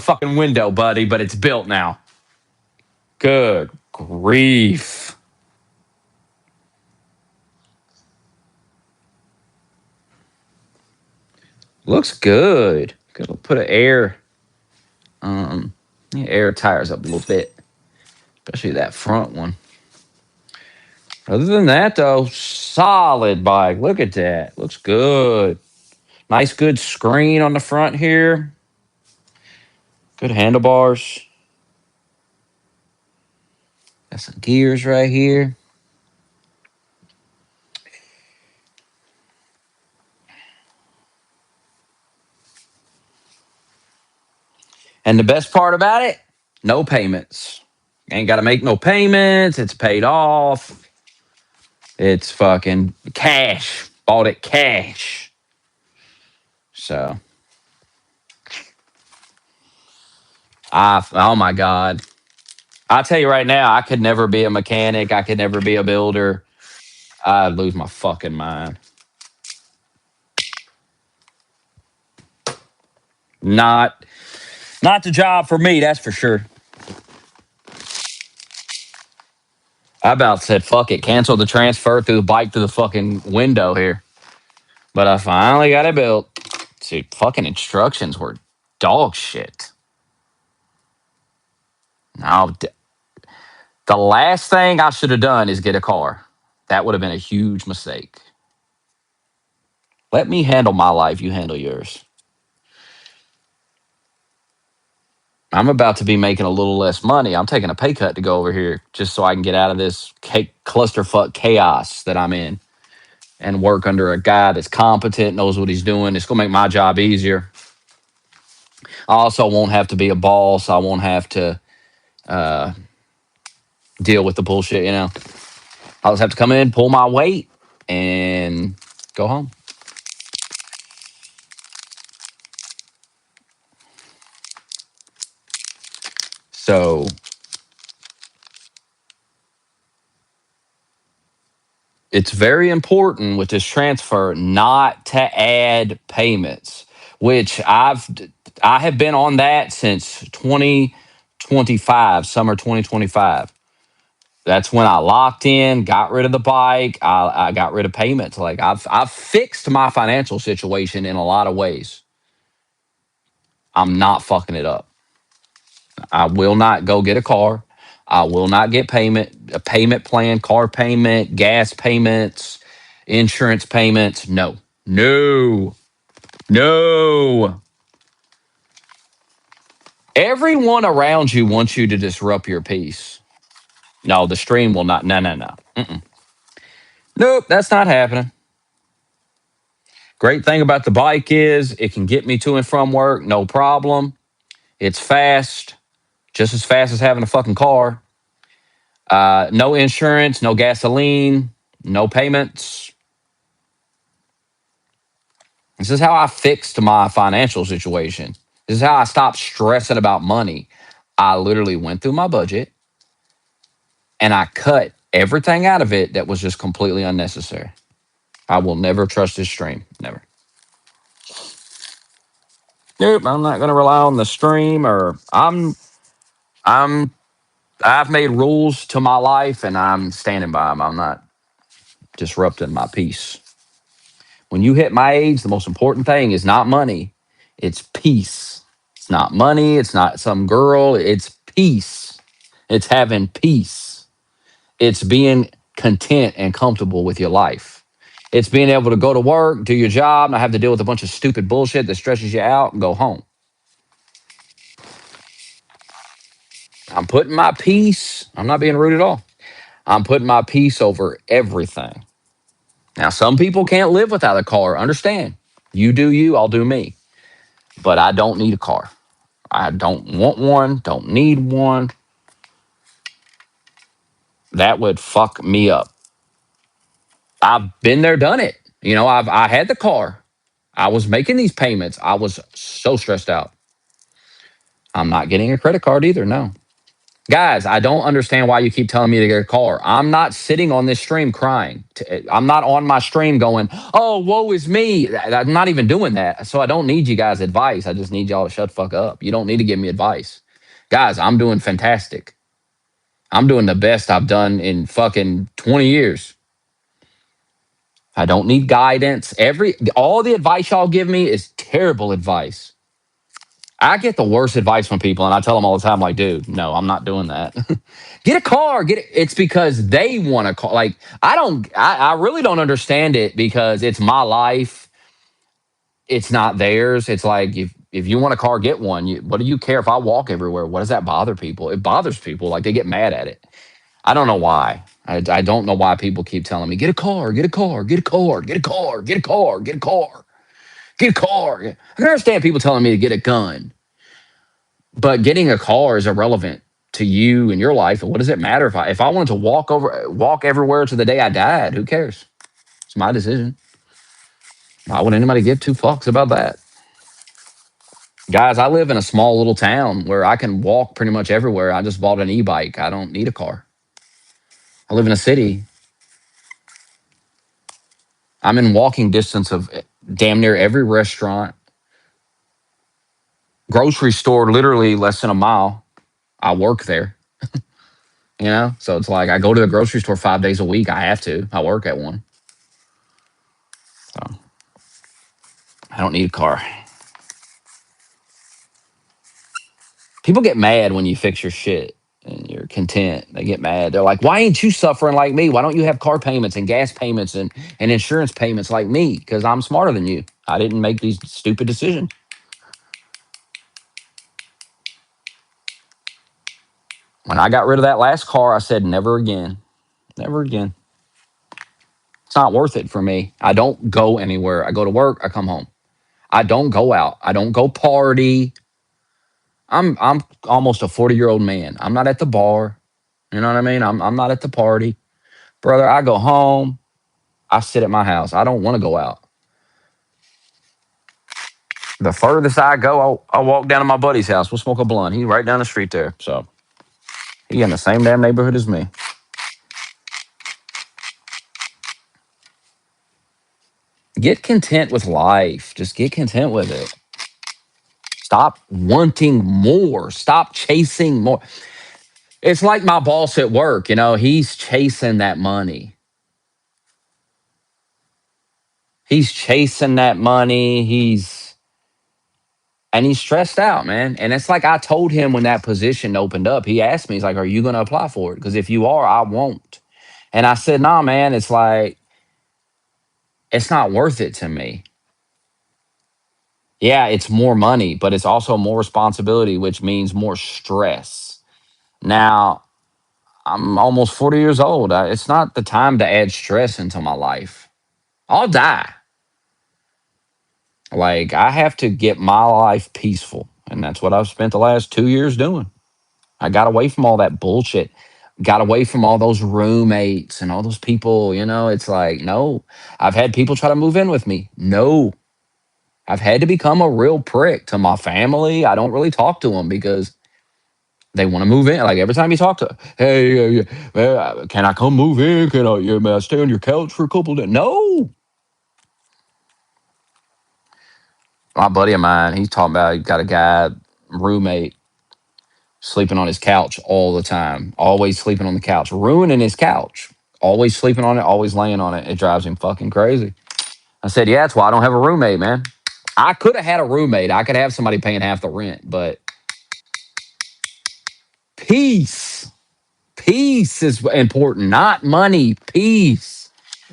fucking window, buddy, but it's built now. Good grief. Looks good. Gonna put an um, air tires up a little bit, especially that front one. Other than that, though, solid bike. Look at that. Looks good. Nice, good screen on the front here. Good handlebars. Got some gears right here. And the best part about it, no payments. Ain't got to make no payments. It's paid off. It's fucking cash. Bought it cash. So, oh my God. I'll tell you right now, I could never be a mechanic. I could never be a builder. I'd lose my fucking mind. Not, not the job for me, that's for sure. I about said, fuck it, cancel the transfer, through the bike through the fucking window here. But I finally got it built. Dude, fucking instructions were dog shit. Now, the last thing I should have done is get a car. That would have been a huge mistake. Let me handle my life, you handle yours. I'm about to be making a little less money. I'm taking a pay cut to go over here just so I can get out of this clusterfuck chaos that I'm in and work under a guy that's competent, knows what he's doing. It's going to make my job easier. I also won't have to be a boss. I won't have to deal with the bullshit, you know. I'll just have to come in, pull my weight, and go home. So it's very important with this transfer not to add payments, which I have been on that since 2025, summer 2025. That's when I locked in, got rid of the bike. I got rid of payments. Like I've fixed my financial situation in a lot of ways. I'm not fucking it up. I will not go get a car. I will not get a payment plan, car payment, gas payments, insurance payments. No, no, no. Everyone around you wants you to disrupt your peace. No, the stream will not. No, no, no. Mm-mm. Nope, that's not happening. Great thing about the bike is it can get me to and from work, no problem. It's fast, just as fast as having a fucking car. No insurance, no gasoline, no payments. This is how I fixed my financial situation. This is how I stopped stressing about money. I literally went through my budget and I cut everything out of it that was just completely unnecessary. I will never trust this stream. Never. Nope, I'm not going to rely on the stream or I've made rules to my life and I'm standing by them. I'm not disrupting my peace. When you hit my age, the most important thing is not money, it's peace. It's not money, it's not some girl, it's peace. It's having peace. It's being content and comfortable with your life. It's being able to go to work, do your job, not have to deal with a bunch of stupid bullshit that stresses you out and go home. I'm putting my peace, I'm not being rude at all. I'm putting my peace over everything. Now, some people can't live without a car. Understand. You do you, I'll do me. But I don't need a car. I don't want one, don't need one. That would fuck me up. I've been there, done it. You know, I had the car. I was making these payments. I was so stressed out. I'm not getting a credit card either, no. Guys, I don't understand why you keep telling me to get a car. I'm not sitting on this stream crying. I'm not on my stream going, oh, woe is me. I'm not even doing that. So I don't need you guys' advice. I just need y'all to shut the fuck up. You don't need to give me advice. Guys, I'm doing fantastic. I'm doing the best I've done in fucking 20 years. I don't need guidance. All the advice y'all give me is terrible advice. I get the worst advice from people, and I tell them all the time, like, dude, no, I'm not doing that. Get a car. Get it. It's because they want a car. Like, I really don't understand it because it's my life. It's not theirs. It's like, if you want a car, get one. What do you care if I walk everywhere? What does that bother people? It bothers people. Like, they get mad at it. I don't know why. I don't know why people keep telling me, get a car, get a car, get a car, get a car, get a car, get a car, get a car. I can understand people telling me to get a gun. But getting a car is irrelevant to you and your life. What does it matter if I wanted to walk everywhere to the day I died? Who cares? It's my decision. Why would anybody give two fucks about that? Guys, I live in a small little town where I can walk pretty much everywhere. I just bought an e-bike. I don't need a car. I live in a city. I'm in walking distance of damn near every restaurant, grocery store, literally less than a mile. I work there, So it's like I go to the grocery store 5 days a week. I have to. I work at one. So I don't need a car. People get mad when you fix your shit and you're content. They get mad. They're like, why ain't you suffering like me? Why don't you have car payments and gas payments and insurance payments like me? Because I'm smarter than you. I didn't make these stupid decisions. When I got rid of that last car, I said, never again. Never again. It's not worth it for me. I don't go anywhere. I go to work, I come home. I don't go out. I don't go party. I'm almost a 40-year-old man. I'm not at the bar. You know what I mean? I'm not at the party. Brother, I go home. I sit at my house. I don't want to go out. The furthest I go, I'll walk down to my buddy's house. We'll smoke a blunt. He's right down the street there. So he in the same damn neighborhood as me. Get content with life. Just get content with it. Stop wanting more. Stop chasing more. It's like my boss at work, he's chasing that money. He's chasing that money. He's stressed out, man. And it's like I told him when that position opened up, he asked me, he's like, are you going to apply for it? Because if you are, I won't. And I said, nah, man, it's like, it's not worth it to me. Yeah, it's more money, but it's also more responsibility, which means more stress. Now, I'm almost 40 years old. It's not the time to add stress into my life. I'll die. Like, I have to get my life peaceful. And that's what I've spent the last 2 years doing. I got away from all that bullshit, got away from all those roommates and all those people. It's like, no. I've had people try to move in with me. No. I've had to become a real prick to my family. I don't really talk to them because they want to move in. Like every time you talk to, hey, can I come move in? May I stay on your couch for a couple of days? No. My buddy of mine, he's talking about he got a guy, roommate, sleeping on his couch all the time, always sleeping on the couch, ruining his couch, always sleeping on it, always laying on it. It drives him fucking crazy. I said, yeah, that's why I don't have a roommate, man. I could have had a roommate. I could have somebody paying half the rent, but peace. Peace is important, not money. Peace.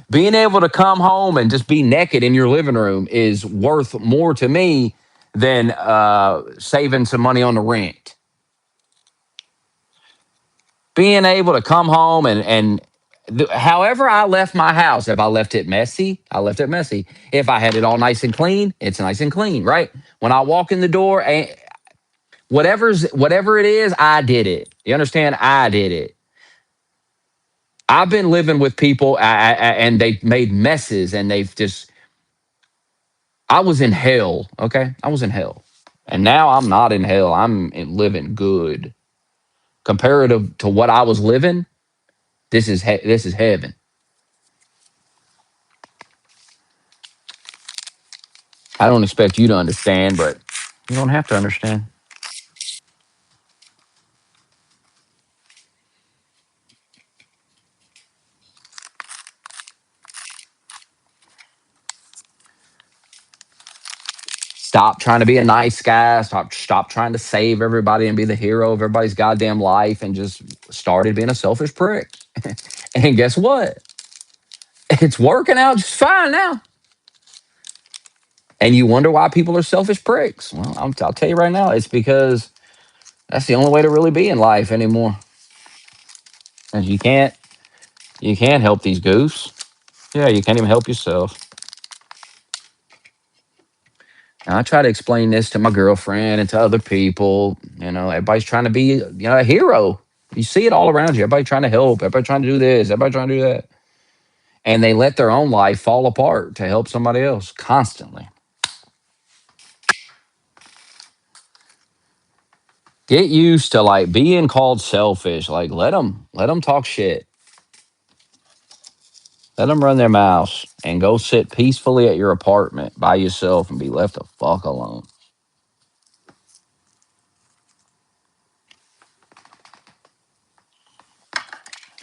Being able to come home and just be naked in your living room is worth more to me than saving some money on the rent. Being able to come home however I left my house, if I left it messy, I left it messy. If I had it all nice and clean, it's nice and clean, right? When I walk in the door, whatever it is, I did it. You understand? I did it. I've been living with people and they've made messes and I was in hell, okay? I was in hell. And now I'm not in hell. I'm living good. comparative to what I was living, this is heaven. I don't expect you to understand, but you don't have to understand. Stop trying to be a nice guy. Stop trying to save everybody and be the hero of everybody's goddamn life, and just started being a selfish prick. And guess what? It's working out just fine now. And you wonder why people are selfish pricks. Well, I'll tell you right now, it's because that's the only way to really be in life anymore. And you can't help these goofs. Yeah, you can't even help yourself. And I try to explain this to my girlfriend and to other people. Everybody's trying to be, a hero. You see it all around you. Everybody trying to help. Everybody trying to do this. Everybody trying to do that. And they let their own life fall apart to help somebody else constantly. Get used to like being called selfish. Like let them talk shit. Let them run their mouths and go sit peacefully at your apartment by yourself and be left the fuck alone.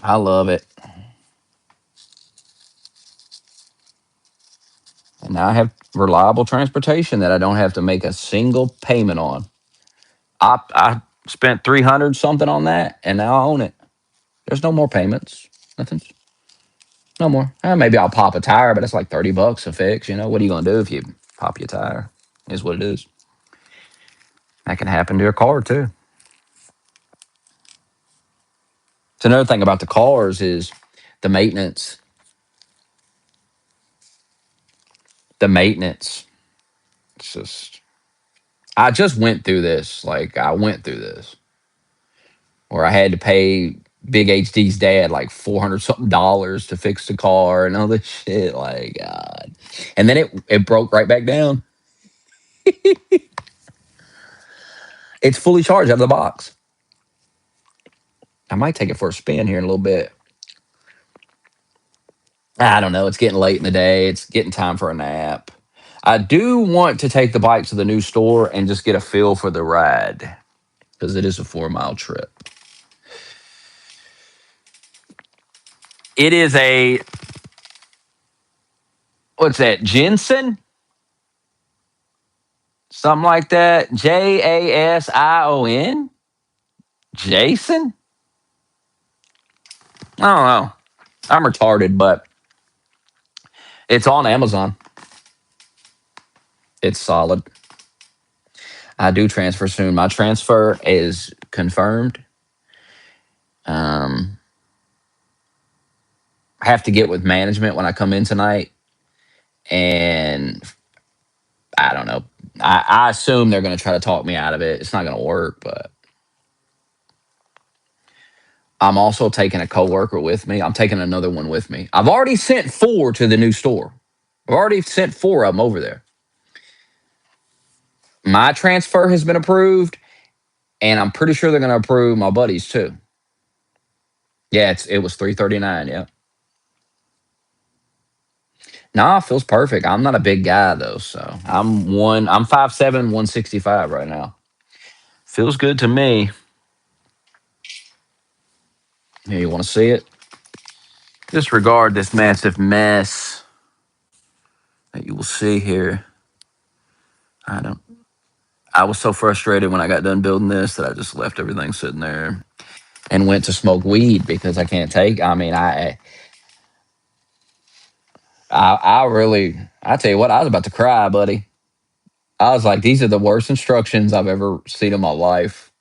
I love it. And now I have reliable transportation that I don't have to make a single payment on. I spent 300 something on that, and now I own it. There's no more payments. Nothing. No more. Maybe I'll pop a tire, but it's like $30 a fix. What are you gonna do if you pop your tire? Is what it is. That can happen to your car too. So another thing about the cars is the maintenance. The maintenance. It's just. I just went through this. Like I went through this where I had to pay Big HD's dad like 400 something dollars to fix the car and all this shit. Like God. And then it broke right back down. It's fully charged out of the box. I might take it for a spin here in a little bit. I don't know. It's getting late in the day. It's getting time for a nap. I do want to take the bike to the new store and just get a feel for the ride because it is a 4 mile trip. It is what's that? Jensen? Something like that. Jasion? Jason? I don't know. I'm retarded, but it's on Amazon. It's solid. I do transfer soon. My transfer is confirmed. Um, I have to get with management when I come in tonight, and I don't know. I assume they're going to try to talk me out of it. It's not going to work, but I'm also taking a coworker with me. I'm taking another one with me. I've already sent 4 to the new store. I've already sent 4 of them over there. My transfer has been approved, and I'm pretty sure they're going to approve my buddies too. Yeah, it was 339. Yeah. Nah, it feels perfect. I'm not a big guy though, so I'm 5'7", 165 right now. Feels good to me. Here, you want to see it? Disregard this massive mess that you will see here. I don't. I was so frustrated when I got done building this that I just left everything sitting there and went to smoke weed because I can't take. I mean, I really. I tell you what, I was about to cry, buddy. I was like, these are the worst instructions I've ever seen in my life,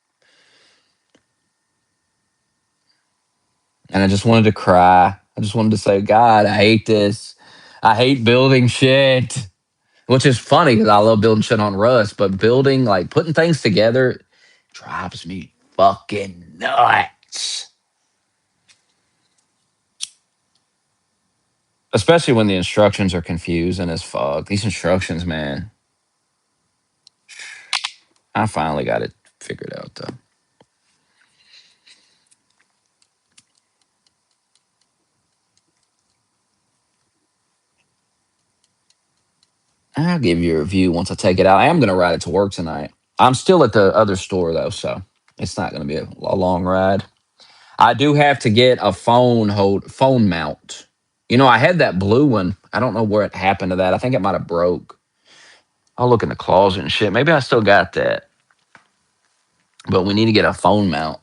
and I just wanted to cry. I just wanted to say, God, I hate this. I hate building shit. Which is funny because I love building shit on Rust, but building, like putting things together, drives me fucking nuts. Especially when the instructions are confusing as fuck. These instructions, man. I finally got it figured out though. I'll give you a review once I take it out. I am going to ride it to work tonight. I'm still at the other store though, so it's not going to be a long ride. I do have to get a phone mount. You know, I had that blue one. I don't know where it happened to that. I think it might have broke. I'll look in the closet and shit. Maybe I still got that. But we need to get a phone mount.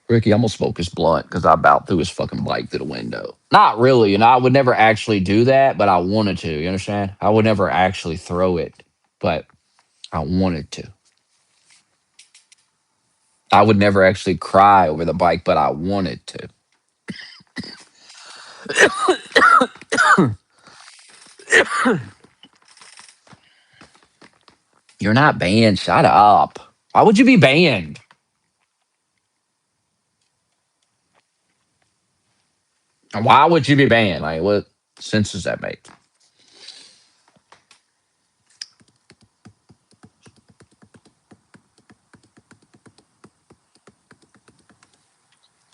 Ricky, I'm gonna smoke his blunt because I about threw his fucking bike through the window. Not really, I would never actually do that, but I wanted to. You understand? I would never actually throw it, but I wanted to. I would never actually cry over the bike, but I wanted to. You're not banned. Shut up. Why would you be banned? Why would you be banned? Like, what sense does that make?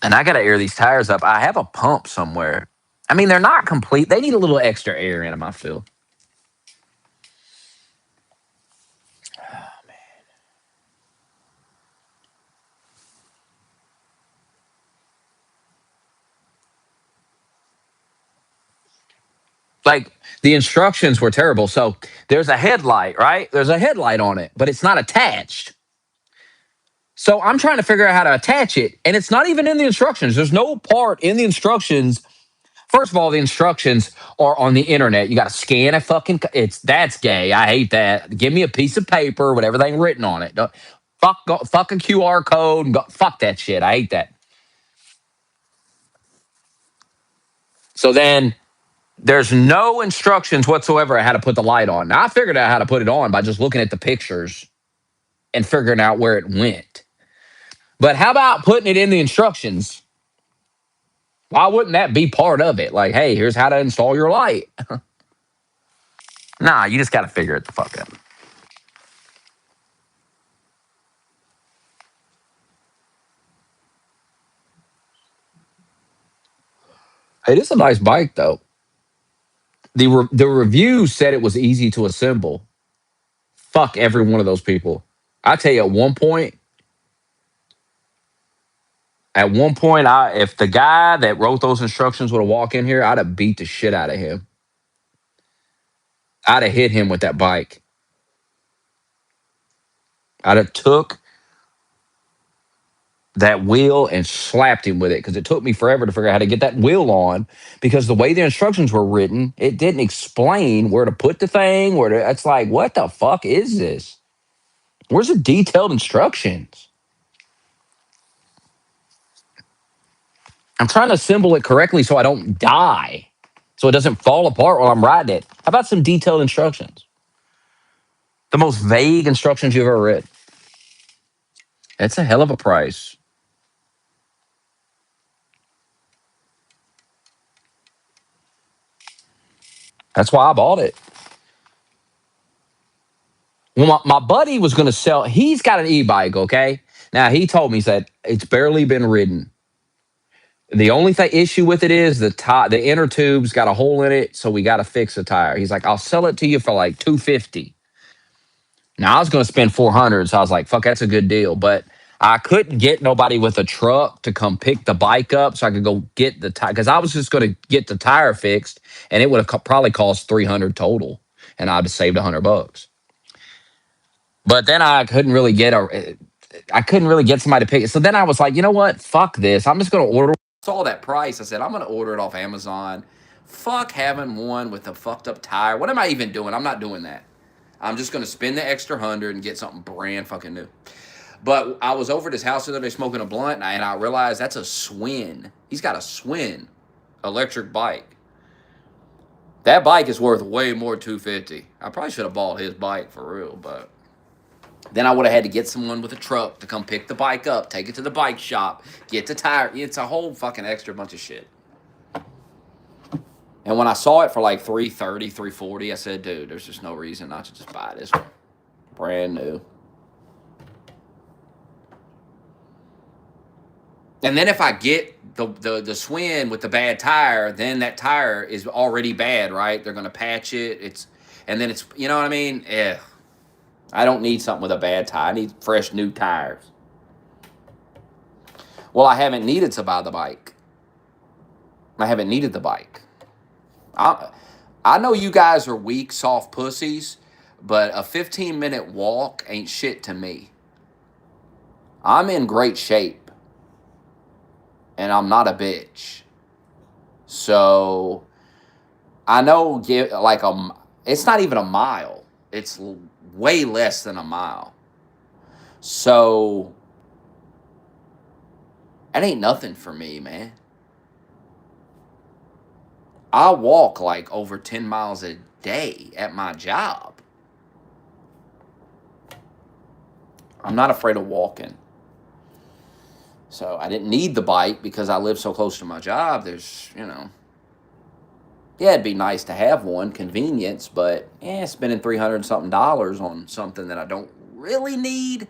And I gotta air these tires up. I have a pump somewhere. I mean, they're not complete. They need a little extra air in them, I feel. Like, the instructions were terrible. So there's a headlight, right? There's a headlight on it, but it's not attached. So I'm trying to figure out how to attach it, and it's not even in the instructions. There's no part in the instructions. First of all, the instructions are on the internet. You got to scan a fucking. That's gay. I hate that. Give me a piece of paper with everything written on it. Fuck a QR code and fuck that shit. I hate that. So then there's no instructions whatsoever on how to put the light on. Now I figured out how to put it on by just looking at the pictures and figuring out where it went. But how about putting it in the instructions? Why wouldn't that be part of it? Like, hey, here's how to install your light. Nah, you just got to figure it the fuck out. It is a nice bike, though. The review said it was easy to assemble. Fuck every one of those people. I tell you, at one point, if the guy that wrote those instructions would have walked in here, I'd have beat the shit out of him. I'd have hit him with that bike. I'd have took that wheel and slapped him with it because it took me forever to figure out how to get that wheel on because the way the instructions were written, it didn't explain where to put the thing. It's like, what the fuck is this? Where's the detailed instructions? I'm trying to assemble it correctly so I don't die, so it doesn't fall apart while I'm riding it. How about some detailed instructions? The most vague instructions you've ever read. It's a hell of a price. That's why I bought it. Well, my buddy was going to sell. He's got an e-bike. Okay, now he told me, he said it's barely been ridden. The only issue with it is the inner tube's got a hole in it, so we got to fix the tire. He's like, I'll sell it to you for like 250. Now I was going to spend 400, so I was like, fuck, that's a good deal. But I couldn't get nobody with a truck to come pick the bike up, so I could go get the tire because I was just going to get the tire fixed, and it would have probably cost 300 total, and I'd have saved $100. But then I couldn't really get somebody to pick it. So then I was like, you know what? Fuck this. I'm just going to order. Saw that price. I said, I'm going to order it off Amazon. Fuck having one with a fucked up tire. What am I even doing? I'm not doing that. I'm just going to spend the extra 100 and get something brand fucking new. But I was over at his house the other day smoking a blunt, and I realized that's a Swin. He's got a Swin electric bike. That bike is worth way more than 250. I probably should have bought his bike for real, but then I would have had to get someone with a truck to come pick the bike up, take it to the bike shop, get the tire. It's a whole fucking extra bunch of shit. And when I saw it for like 330, 340, I said, dude, there's just no reason not to just buy this one. Brand new. And then if I get the Swin with the bad tire, then that tire is already bad, right? They're gonna patch it. And then it's, you know what I mean? Yeah. I don't need something with a bad tire. I need fresh new tires. Well, I haven't needed to buy the bike. I haven't needed the bike. I I know you guys are weak, soft pussies, but a 15-minute walk ain't shit to me. I'm in great shape and I'm not a bitch. So I know get like it's not even a mile. It's way less than a mile. So it ain't nothing for me, man. I walk like over 10 miles a day at my job. I'm not afraid of walking. So I didn't need the bike because I live so close to my job. There's, yeah, it'd be nice to have one, convenience, but spending 300 something dollars on something that I don't really need,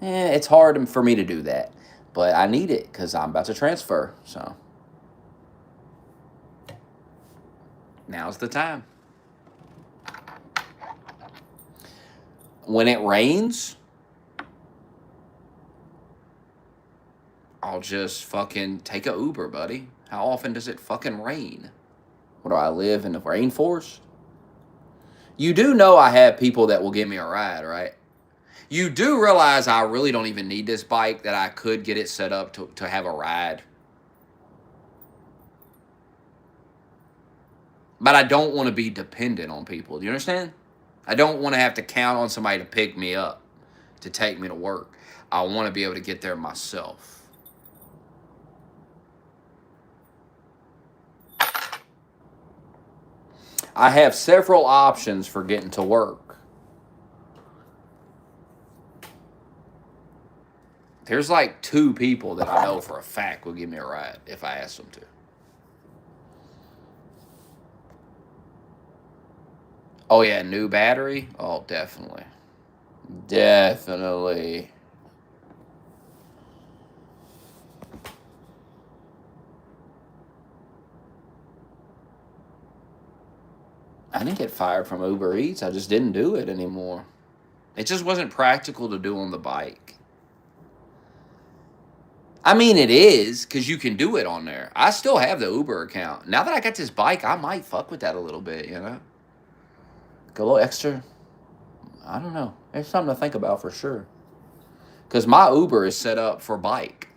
it's hard for me to do that. But I need it because I'm about to transfer. So now's the time. When it rains, I'll just fucking take a Uber, buddy. How often does it fucking rain? What do I live in the rainforest? You do know I have people that will give me a ride, right? You do realize I really don't even need this bike, that I could get it set up to have a ride. But I don't want to be dependent on people. Do you understand? I don't want to have to count on somebody to pick me up, to take me to work. I want to be able to get there myself. I have several options for getting to work. There's like 2 people that I know for a fact will give me a ride if I ask them to. Oh, yeah, new battery? Oh, definitely. Definitely. I didn't get fired from Uber Eats. I just didn't do it anymore. It just wasn't practical to do on the bike. I mean, it is because you can do it on there. I still have the Uber account. Now that I got this bike, I might fuck with that a little bit, Go a little extra. I don't know. It's something to think about for sure. Because my Uber is set up for bike.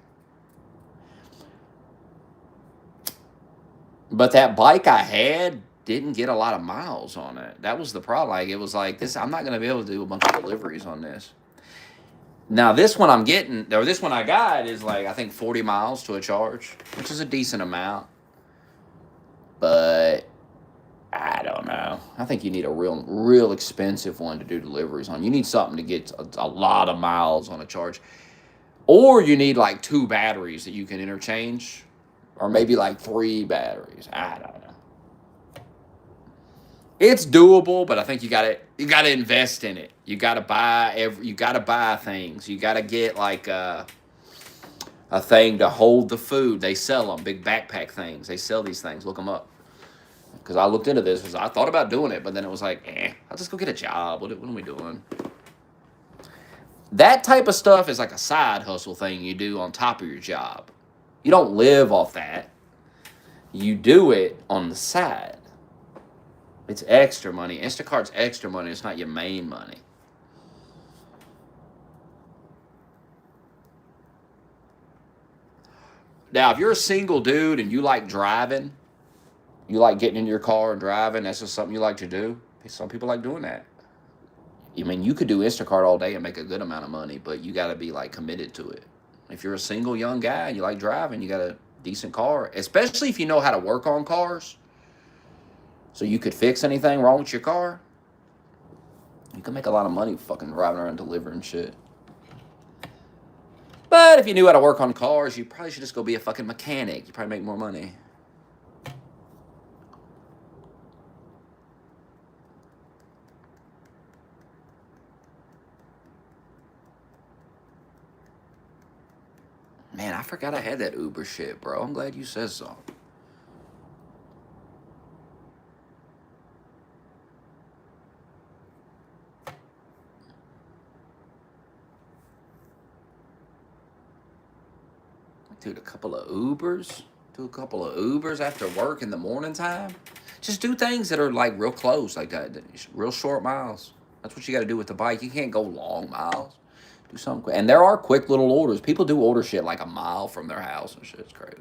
But that bike I had didn't get a lot of miles on it. That was the problem. Like, it was like, this, I'm not going to be able to do a bunch of deliveries on this. Now, this one this one I got is like, I think 40 miles to a charge, which is a decent amount. But I don't know. I think you need a real expensive one to do deliveries on. You need something to get a lot of miles on a charge. Or you need like 2 batteries that you can interchange. Or maybe like 3 batteries. I don't know. It's doable, but I think you gotta invest in it. You gotta buy things. You gotta get like a thing to hold the food. They sell them, big backpack things. They sell these things. Look them up. Because I looked into this, because I thought about doing it, but then it was like, I'll just go get a job. What am we doing? That type of stuff is like a side hustle thing you do on top of your job. You don't live off that. You do it on the side. It's extra money. Instacart's extra money. It's not your main money. Now, if you're a single dude and you like driving, you like getting in your car and driving, that's just something you like to do. Some people like doing that. I mean, you could do Instacart all day and make a good amount of money, but you got to be like committed to it. If you're a single young guy and you like driving, you got a decent car, especially if you know how to work on cars, so you could fix anything wrong with your car. You can make a lot of money fucking driving around delivering shit. But if you knew how to work on cars, you probably should just go be a fucking mechanic. You probably make more money. Man, I forgot I had that Uber shit, bro. I'm glad you said so. Dude, a couple of Ubers. Do a couple of Ubers after work in the morning time. Just do things that are like real close, like that, real short miles. That's what you got to do with the bike. You can't go long miles. Do something quick. And there are quick little orders. People do order shit like a mile from their house and shit. It's crazy.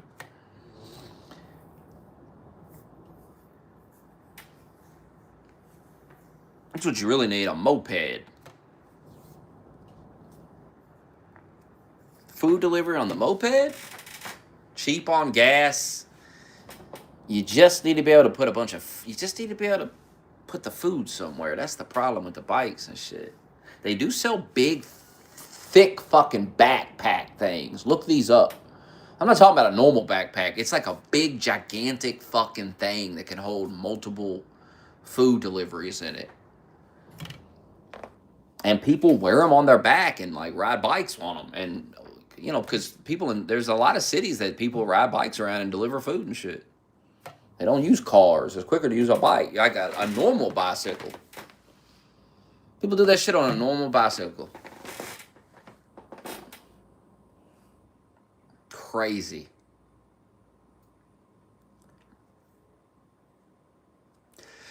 That's what you really need, a moped. Food delivery on the moped? Cheap on gas. You just need to be able to put you just need to be able to put the food somewhere. That's the problem with the bikes and shit. They do sell big, thick fucking backpack things. Look these up. I'm not talking about a normal backpack. It's like a big, gigantic fucking thing that can hold multiple food deliveries in it. And people wear them on their back and like ride bikes on them. And, you know, because there's a lot of cities that people ride bikes around and deliver food and shit. They don't use cars. It's quicker to use a bike. I got a normal bicycle. People do that shit on a normal bicycle. Crazy.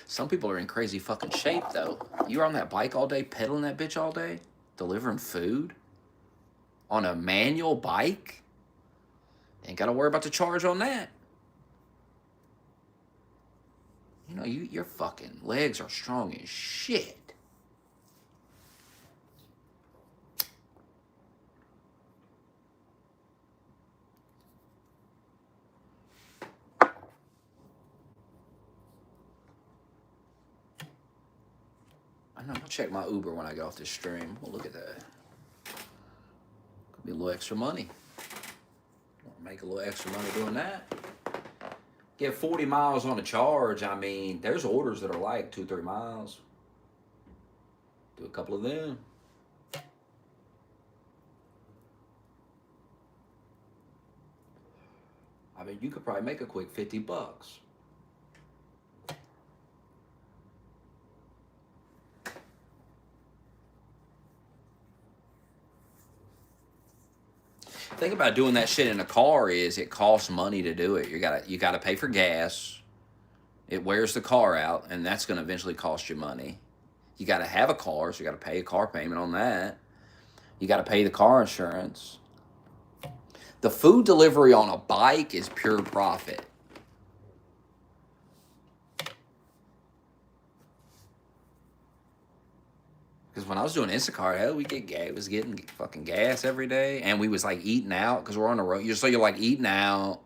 Some people are in crazy fucking shape, though. You're on that bike all day, pedaling that bitch all day, delivering food on a manual bike. Ain't got to worry about the charge on that. You know, your fucking legs are strong as shit. I know. I'll check my Uber when I get off this stream. We'll look at that. Could be a little extra money. Make a little extra money doing that. Get 40 miles on a charge. I mean, there's orders that are like 2-3 miles. Do a couple of them. I mean, you could probably make a quick $50. Thing about doing that shit in a car is it costs money to do it. You gotta pay for gas. It wears the car out, and that's gonna eventually cost you money. You gotta have a car, so you gotta pay a car payment on that. You gotta pay the car insurance. The food delivery on a bike is pure profit. Because when I was doing Instacart, hell, was getting fucking gas every day, and we was like eating out because we're on the road. You're like eating out,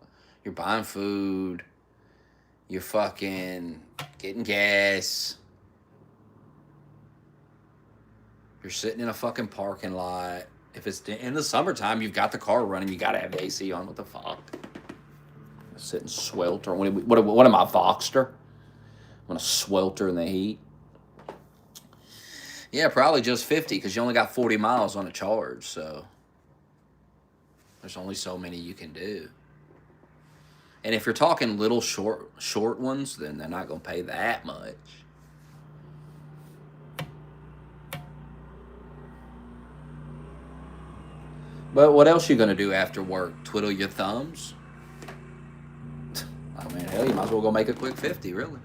you're buying food, you're fucking getting gas, you're sitting in a fucking parking lot. If it's in the summertime, you've got the car running, you gotta have the AC on. What the fuck? Sitting swelter. What am I, Voxter? I'm gonna swelter in the heat. Yeah, probably just 50 because you only got 40 miles on a charge, so there's only so many you can do. And if you're talking little short ones, then they're not going to pay that much. But what else you going to do after work? Twiddle your thumbs? I mean, hell, you might as well go make a quick 50, really.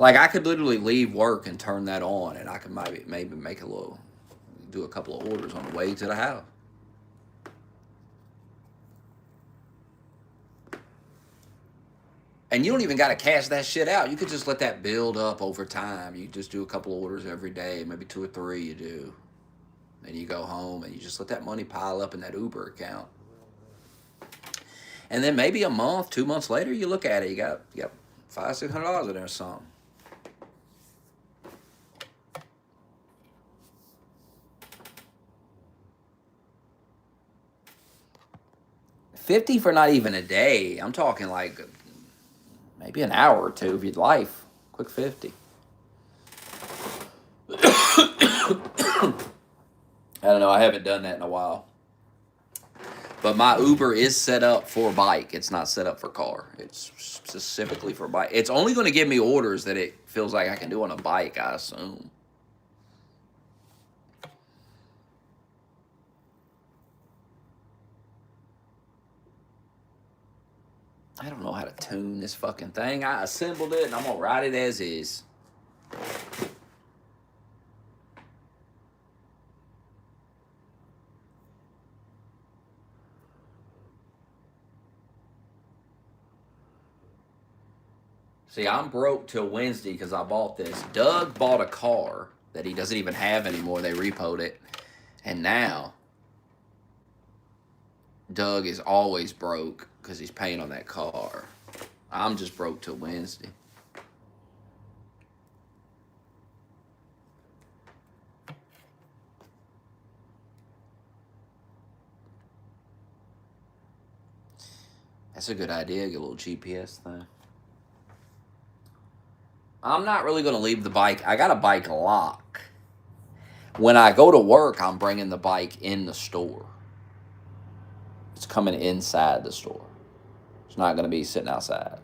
Like, I could literally leave work and turn that on, and I could maybe make do a couple of orders on the way to the house. And you don't even got to cash that shit out. You could just let that build up over time. You just do a couple of orders every day, maybe 2 or 3 you do. Then you go home and you just let that money pile up in that Uber account. And then maybe a month, 2 months later, you look at it, you got $500-$600 in there or something. $50 for not even a day. I'm talking like maybe an hour or two of your life. Quick 50. I don't know. I haven't done that in a while. But my Uber is set up for bike. It's not set up for car. It's specifically for bike. It's only going to give me orders that it feels like I can do on a bike, I assume. I don't know how to tune this fucking thing. I assembled it and I'm going to ride it as is. See, I'm broke till Wednesday because I bought this. Doug bought a car that he doesn't even have anymore. They repoed it. And now Doug is always broke because he's paying on that car. I'm just broke till Wednesday. That's a good idea. Get a little GPS thing. I'm not really going to leave the bike. I got a bike lock. When I go to work, I'm bringing the bike in the store. It's coming inside the store. It's not going to be sitting outside.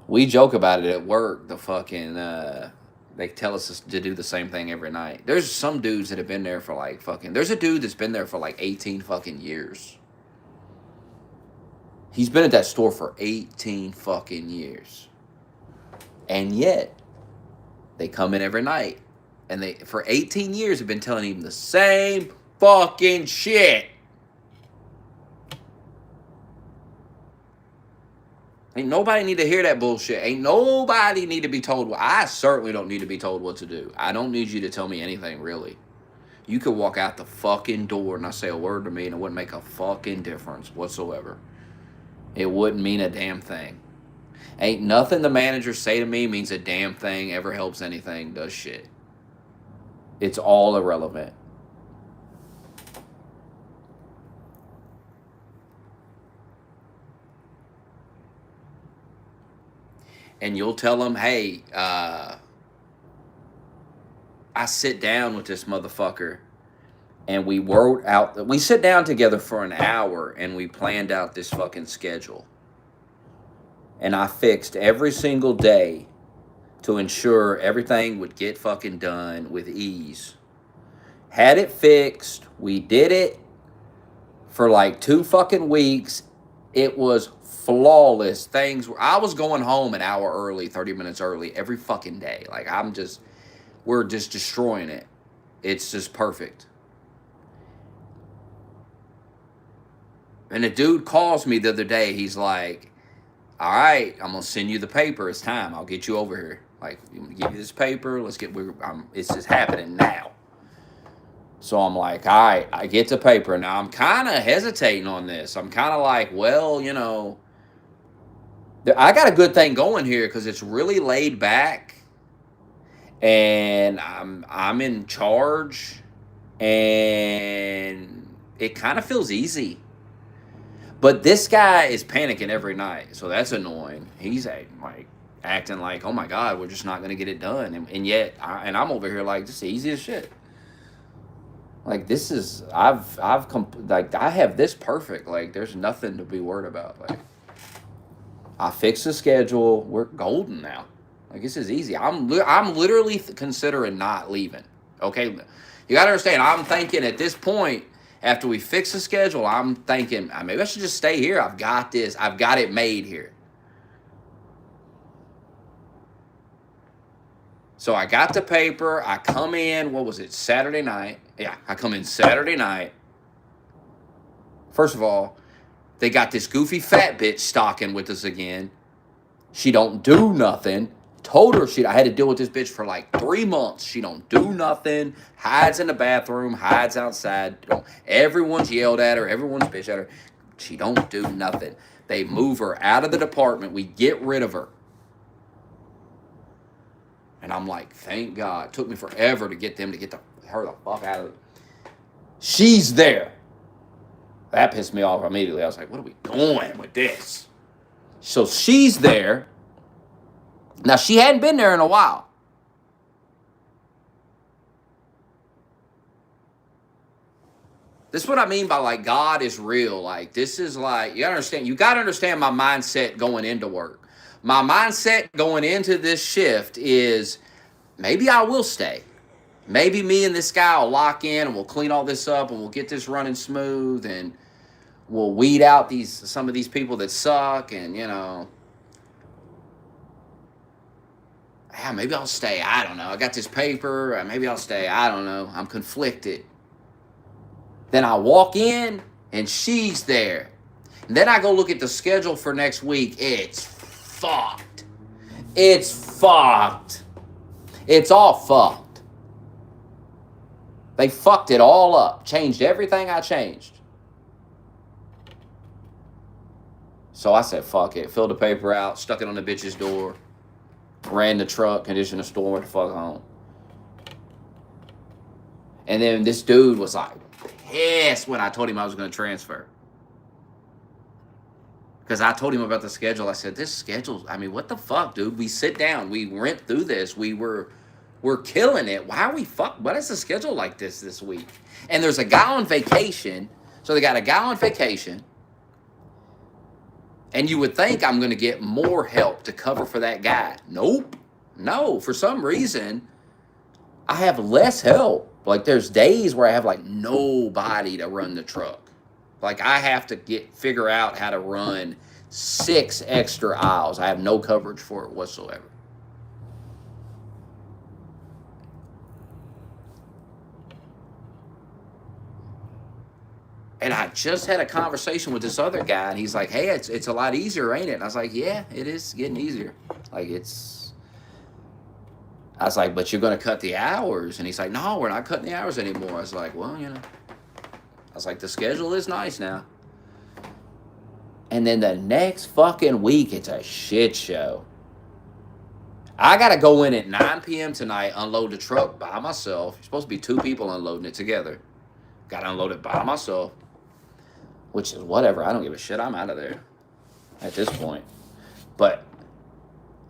We joke about it at work. The fucking They tell us to do the same thing every night. There's some dudes that have been there for like fucking. There's a dude that's been there for like 18 fucking years. He's been at that store for 18 fucking years. And yet, they come in every night. And they, for 18 years, have been telling him the same fucking shit. Ain't nobody need to hear that bullshit. Ain't nobody need to be told. I certainly don't need to be told what to do. I don't need you to tell me anything, really. You could walk out the fucking door and not say a word to me, and it wouldn't make a fucking difference whatsoever. It wouldn't mean a damn thing. Ain't nothing the managers say to me means a damn thing, ever helps anything, does shit. It's all irrelevant. And you'll tell them, hey, I sit down with this motherfucker and we sit down together for an hour and we planned out this fucking schedule. And I fixed every single day to ensure everything would get fucking done with ease. Had it fixed. We did it for like 2 fucking weeks. It was flawless. I was going home an hour early, 30 minutes early every fucking day. Like we're just destroying it. It's just perfect. And a dude calls me the other day. He's like, all right, I'm going to send you the paper. It's time. I'll get you over here. Like, I'm going to give you this paper. It's just happening now. So I'm like, all right, I get the paper. Now I'm kind of hesitating on this. I'm kind of like, well, you know, I got a good thing going here because it's really laid back. And I'm in charge. And it kind of feels easy. But this guy is panicking every night, so that's annoying. He's like acting like, oh my God, we're just not going to get it done. And yet, I'm over here like, this is easy as shit. Like, this is, I have this perfect. Like, there's nothing to be worried about. Like, I fixed the schedule. We're golden now. Like, this is easy. I'm literally considering not leaving. Okay? You got to understand, I'm thinking at this point, after we fix the schedule, I'm thinking, maybe I should just stay here. I've got this. I've got it made here. So I got the paper. I come in, what was it, Saturday night? Yeah, I come in Saturday night. First of all, they got this goofy fat bitch stalking with us again. She don't do nothing. Told her I had to deal with this bitch for like 3 months. She don't do nothing. Hides in the bathroom. Hides outside. Everyone's yelled at her. Everyone's bitched at her. She don't do nothing. They move her out of the department. We get rid of her. And I'm like, thank God. It took me forever to get them to get her the fuck out of it. She's there. That pissed me off immediately. I was like, what are we doing with this? So she's there. Now, she hadn't been there in a while. This is what I mean by, like, God is real. Like, this is like, you got to understand my mindset going into work. My mindset going into this shift is, maybe I will stay. Maybe me and this guy will lock in and we'll clean all this up and we'll get this running smooth and we'll weed out some of these people that suck and, you know. Yeah, maybe I'll stay. I don't know. I got this paper. Maybe I'll stay. I don't know. I'm conflicted. Then I walk in, and she's there. And then I go look at the schedule for next week. It's fucked. It's fucked. It's all fucked. They fucked it all up. Changed everything I changed. So I said, fuck it. Filled the paper out. Stuck it on the bitch's door. Ran the truck, conditioned the store, went the fuck home. And then this dude was like pissed when I told him I was going to transfer. Because I told him about the schedule. I said, this schedule, what the fuck, dude? We sit down. We went through this. We're killing it. Why are we what is the schedule like this week? And there's a guy on vacation. So they got a guy on vacation. And you would think I'm going to get more help to cover for that guy. Nope. No, for some reason, I have less help. Like there's days where I have like nobody to run the truck. Like I have to figure out how to run 6 extra aisles. I have no coverage for it whatsoever. And I just had a conversation with this other guy, and he's like, "Hey, it's a lot easier, ain't it?" And I was like, "Yeah, it is getting easier. Like it's." I was like, "But you're going to cut the hours," and he's like, "No, we're not cutting the hours anymore." I was like, "Well, you know," I was like, "The schedule is nice now." And then the next fucking week, it's a shit show. I got to go in at 9 p.m. tonight, unload the truck by myself. You're supposed to be 2 people unloading it together. Got to unload it by myself, which is whatever. I don't give a shit. I'm out of there at this point. But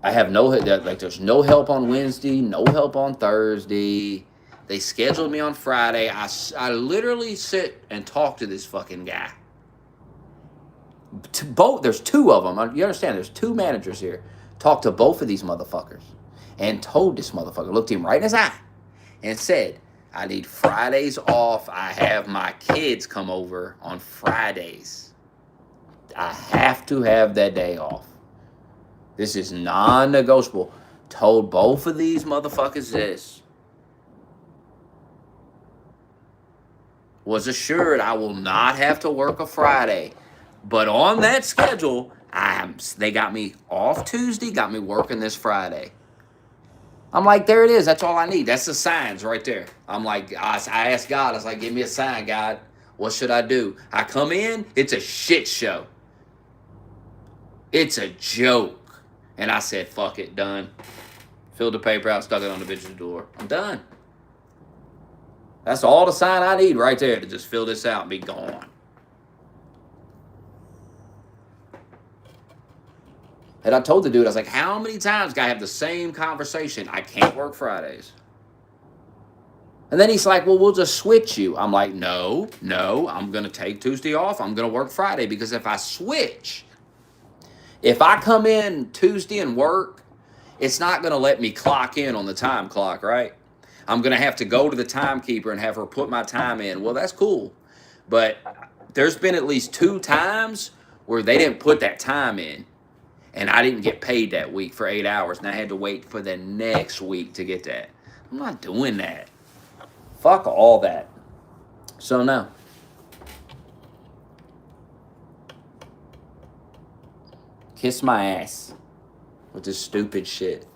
I have no, like, there's no help on Wednesday, no help on Thursday. They scheduled me on Friday. I literally sit and talk to this fucking guy. There's 2 of them. You understand? There's 2 managers here. Talked to both of these motherfuckers and told this motherfucker, looked him right in his eye and said, I need Fridays off. I have my kids come over on Fridays. I have to have that day off. This is non-negotiable. Told both of these motherfuckers this. Was assured I will not have to work a Friday. But on that schedule, they got me off Tuesday, got me working this Friday. I'm like, there it is. That's all I need. That's the signs right there. I'm like, I asked God, I was like, give me a sign, God. What should I do? I come in, it's a shit show. It's a joke. And I said, fuck it, done. Filled the paper out, stuck it on the bitch's door. I'm done. That's all the sign I need right there to just fill this out and be gone. And I told the dude, I was like, how many times can I have the same conversation? I can't work Fridays. And then he's like, well, we'll just switch you. I'm like, no, I'm going to take Tuesday off. I'm going to work Friday because if I switch, if I come in Tuesday and work, it's not going to let me clock in on the time clock, right? I'm going to have to go to the timekeeper and have her put my time in. Well, that's cool. But there's been at least 2 times where they didn't put that time in. And I didn't get paid that week for 8 hours. And I had to wait for the next week to get that. I'm not doing that. Fuck all that. So no. Kiss my ass with this stupid shit.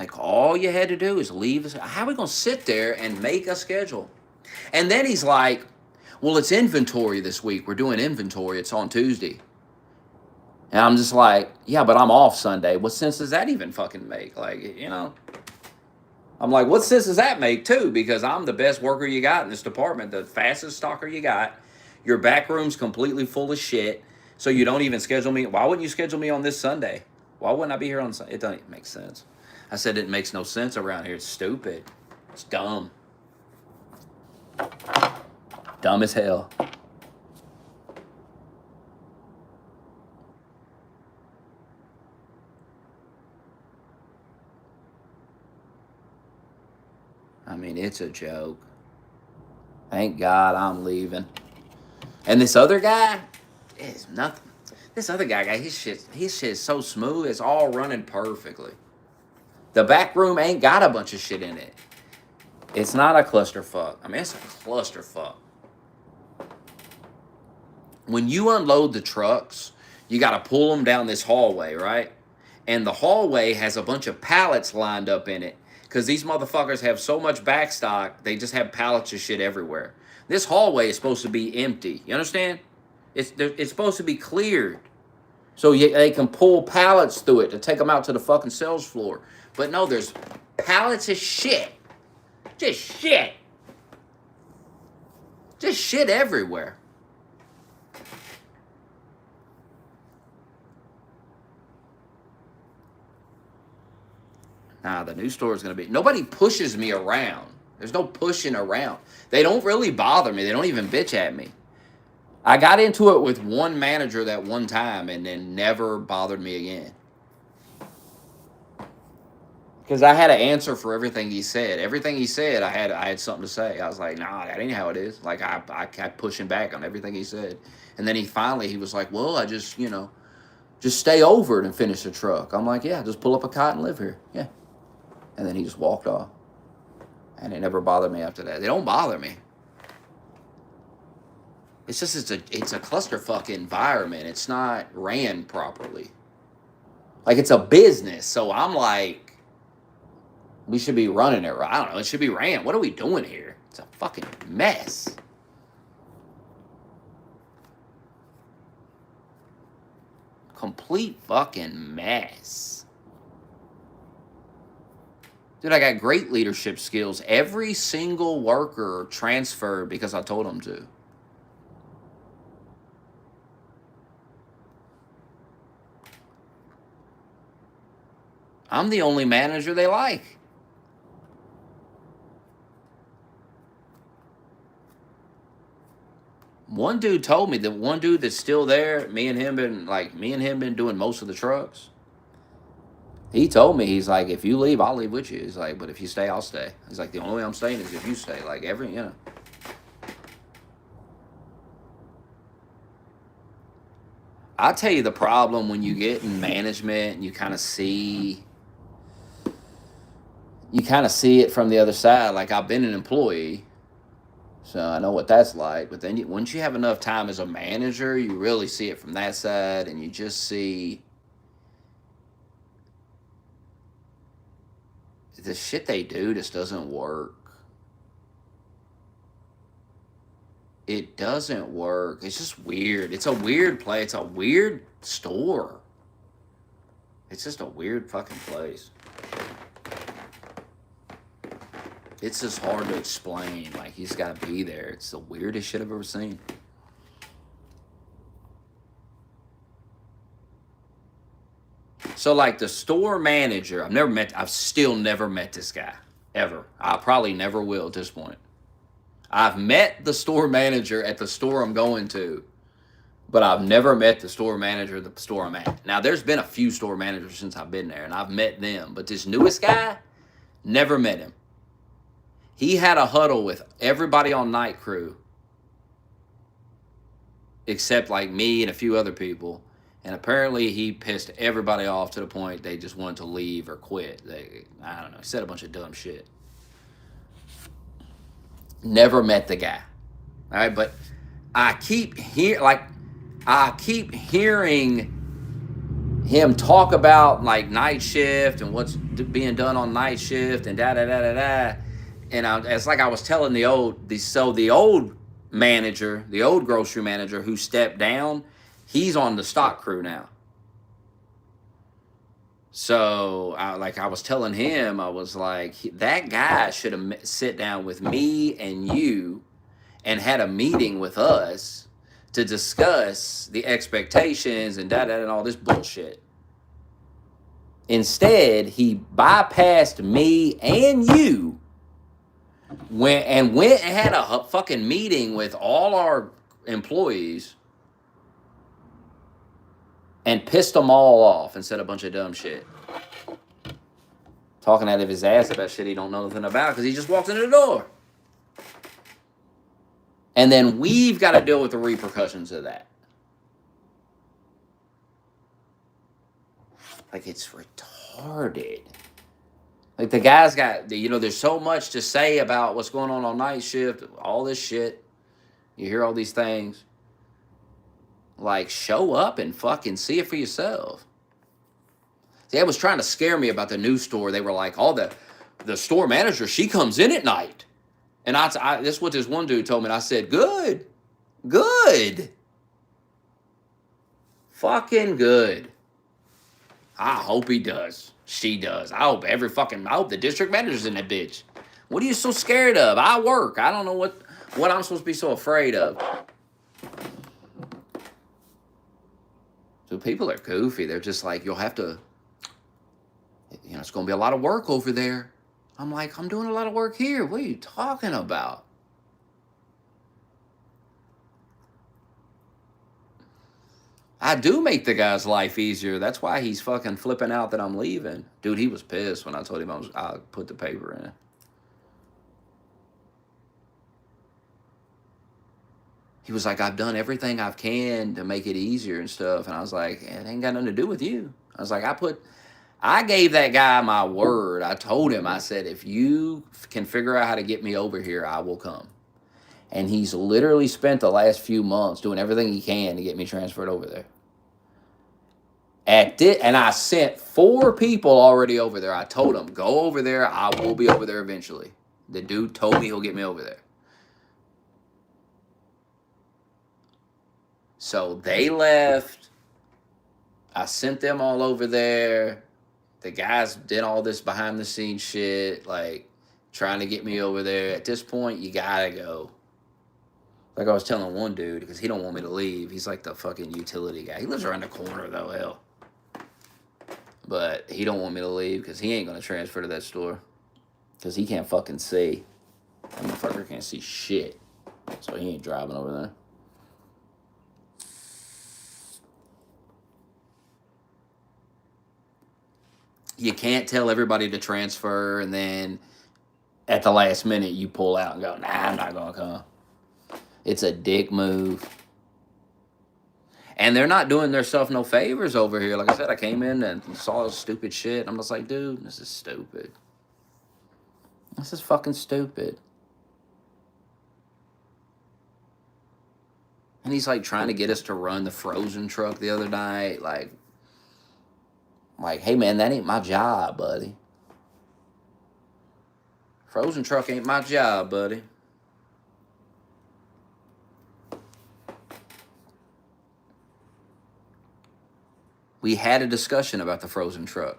Like all you had to do is leave. How are we going to sit there and make a schedule? And then he's like, well, it's inventory this week. We're doing inventory. It's on Tuesday. And I'm just like, yeah, but I'm off Sunday. What sense does that even fucking make? Like, you know, I'm like, what sense does that make too? Because I'm the best worker you got in this department, the fastest stalker you got. Your back room's completely full of shit. So you don't even schedule me. Why wouldn't you schedule me on this Sunday? Why wouldn't I be here on Sunday? It doesn't make sense. I said it makes no sense around here. It's stupid. It's dumb. Dumb as hell. I mean, it's a joke. Thank God I'm leaving. And this other guy is nothing. This other guy, his shit is so smooth. It's all running perfectly. The back room ain't got a bunch of shit in it. It's not a clusterfuck. I mean, it's a clusterfuck. When you unload the trucks, you got to pull them down this hallway, right? And the hallway has a bunch of pallets lined up in it because these motherfuckers have so much backstock, they just have pallets of shit everywhere. This hallway is supposed to be empty. You understand? It's supposed to be cleared so they can pull pallets through it to take them out to the fucking sales floor. But no, there's pallets of shit. Just shit. Just shit everywhere. Nah, the new store is going to be... Nobody pushes me around. There's no pushing around. They don't really bother me. They don't even bitch at me. I got into it with one manager that one time and then never bothered me again. Because I had an answer for everything he said. Everything he said, I had something to say. I was like, nah, that ain't how it is. Like I kept pushing back on everything he said. And then he was like, well, I just, just stay over it and finish the truck. I'm like, yeah, just pull up a cot and live here. Yeah. And then he just walked off. And it never bothered me after that. They don't bother me. It's just it's a clusterfuck environment. It's not ran properly. Like it's a business. So I'm like, we should be running it. I don't know. It should be ran. What are we doing here? It's a fucking mess. Complete fucking mess. Dude, I got great leadership skills. Every single worker transferred because I told them to. I'm the only manager they like. One dude told me that one dude that's still there, me and him been doing most of the trucks. He told me, he's like, if you leave, I'll leave with you. He's like, but if you stay, I'll stay. He's like, the only way I'm staying is if you stay. Like I'll tell you the problem when you get in management and you kind of see it from the other side. Like I've been an employee, so I know what that's like. But then once you have enough time as a manager, you really see it from that side, and you just see the shit they do just doesn't work. It doesn't work. It's just weird. It's a weird place. It's a weird store. It's just a weird fucking place. It's just hard to explain. Like, you just gotta be there. It's the weirdest shit I've ever seen. So, like, the store manager, I've still never met this guy. Ever. I probably never will at this point. I've met the store manager at the store I'm going to, but I've never met the store manager at the store I'm at. Now, there's been a few store managers since I've been there, and I've met them. But this newest guy, never met him. He had a huddle with everybody on night crew, except like me and a few other people. And apparently he pissed everybody off to the point they just wanted to leave or quit. I don't know. He said a bunch of dumb shit. Never met the guy. All right, but I keep hearing him talk about like night shift and what's being done on night shift and da da da da da. And it's like I was telling the old manager, the old grocery manager who stepped down, he's on the stock crew now. So, I was telling him, I was like, that guy should have sit down with me and you and had a meeting with us to discuss the expectations and da-da and all this bullshit. Instead, he bypassed me and you, went and had a fucking meeting with all our employees and pissed them all off and said a bunch of dumb shit. Talking out of his ass about shit he don't know nothing about because he just walked into the door. And then we've got to deal with the repercussions of that. Like, it's retarded. Like, the guy's got, there's so much to say about what's going on night shift, all this shit. You hear all these things. Like, show up and fucking see it for yourself. See, I was trying to scare me about the new store. They were like, the store manager, she comes in at night. And this is what this one dude told me. And I said, good. Fucking good. I hope he does. She does. I hope the district manager's in that bitch. What are you so scared of? I work. I don't know what I'm supposed to be so afraid of. So people are goofy. They're just like, you'll have to, it's going to be a lot of work over there. I'm like, I'm doing a lot of work here. What are you talking about? I do make the guy's life easier. That's why he's fucking flipping out that I'm leaving. Dude, he was pissed when I told him I put the paper in. He was like, I've done everything I can to make it easier and stuff. And I was like, it ain't got nothing to do with you. I was like, I gave that guy my word. I told him, I said, if you can figure out how to get me over here, I will come. And he's literally spent the last few months doing everything he can to get me transferred over there. And I sent 4 people already over there. I told them, go over there. I will be over there eventually. The dude told me he'll get me over there. So they left. I sent them all over there. The guys did all this behind the scenes shit, like trying to get me over there. At this point, you gotta go. Like I was telling one dude, because he don't want me to leave. He's like the fucking utility guy. He lives around the corner though, hell. But he don't want me to leave because he ain't gonna transfer to that store. Because he can't fucking see. That motherfucker can't see shit. So he ain't driving over there. You can't tell everybody to transfer and then at the last minute you pull out and go, nah, I'm not gonna come. It's a dick move. And they're not doing themselves no favors over here. Like I said, I came in and saw stupid shit. I'm just like, dude, this is stupid. This is fucking stupid. And he's like trying to get us to run the frozen truck the other night. Like, hey man, that ain't my job, buddy. Frozen truck ain't my job, buddy. We had a discussion about the frozen truck.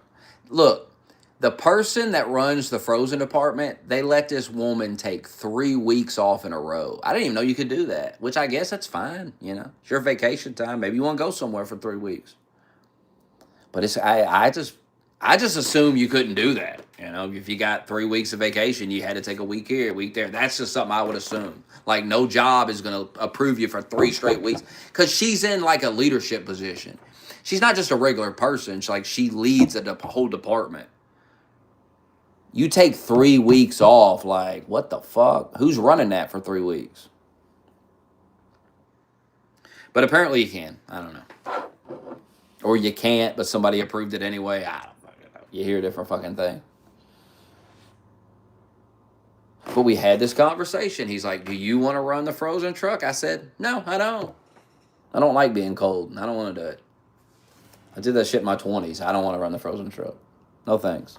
Look, the person that runs the frozen department, they let this woman take 3 weeks off in a row. I didn't even know you could do that, which I guess that's fine, you know. It's your vacation time. Maybe you want to go somewhere for 3 weeks. But I just assume you couldn't do that. You know, if you got 3 weeks of vacation, you had to take a week here, a week there. That's just something I would assume. Like no job is going to approve you for 3 straight weeks because she's in like a leadership position. She's not just a regular person. She leads a whole department. You take 3 weeks off, like, what the fuck? Who's running that for 3 weeks? But apparently you can. I don't know. Or you can't, but somebody approved it anyway. I don't fucking know. You hear a different fucking thing. But we had this conversation. He's like, do you want to run the frozen truck? I said, no, I don't. I don't like being cold. I don't want to do it. I did that shit in my 20s. I don't want to run the frozen truck. No thanks.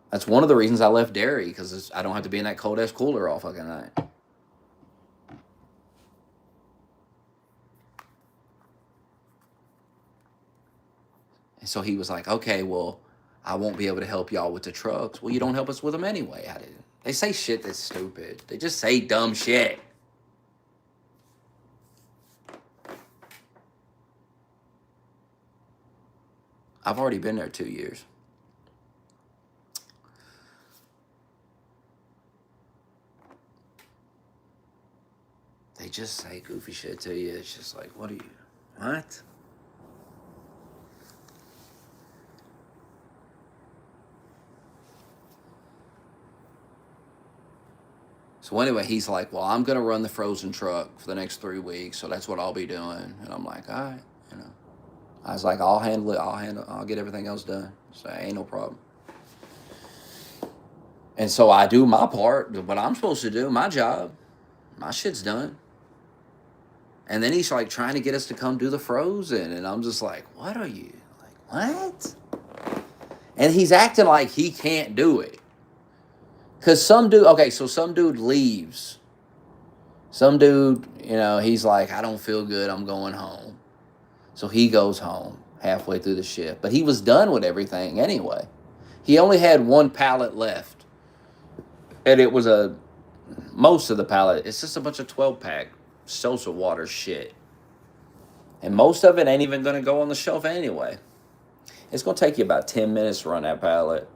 That's one of the reasons I left dairy, because I don't have to be in that cold-ass cooler all fucking night. And so he was like, okay, well, I won't be able to help y'all with the trucks. Well, you don't help us with them anyway. They say shit that's stupid. They just say dumb shit. I've already been there 2 years. They just say goofy shit to you. It's just like, what? So anyway, he's like, well, I'm going to run the frozen truck for the next 3 weeks. So that's what I'll be doing. And I'm like, all right, you know. I was like, I'll handle it. I'll get everything else done. So ain't no problem. And so I do my part, what I'm supposed to do, my job. My shit's done. And then he's like trying to get us to come do the frozen. And I'm just like, what are you? Like, what? And he's acting like he can't do it. Because some dude leaves. Some dude, you know, he's like, I don't feel good. I'm going home. So he goes home halfway through the shift. But he was done with everything anyway. He only had 1 pallet left. And it was most of the pallet, it's just a bunch of 12-pack seltzer water shit. And most of it ain't even going to go on the shelf anyway. It's going to take you about 10 minutes to run that pallet.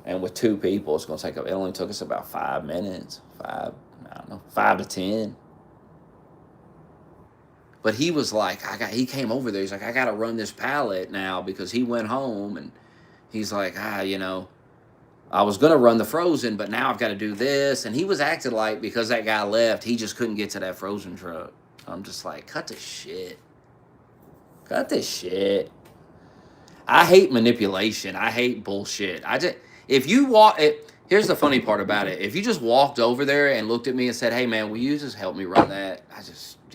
And with 2 people, it only took us about 5 minutes. 5 to 10. But he was like, he came over there. He's like, I got to run this pallet now because he went home and he's like, I was going to run the frozen, but now I've got to do this. And he was acting like because that guy left, he just couldn't get to that frozen truck. I'm just like, cut this shit. Cut this shit. I hate manipulation. I hate bullshit. If you walk, here's the funny part about it. If you just walked over there and looked at me and said, hey man, will you just help me run that?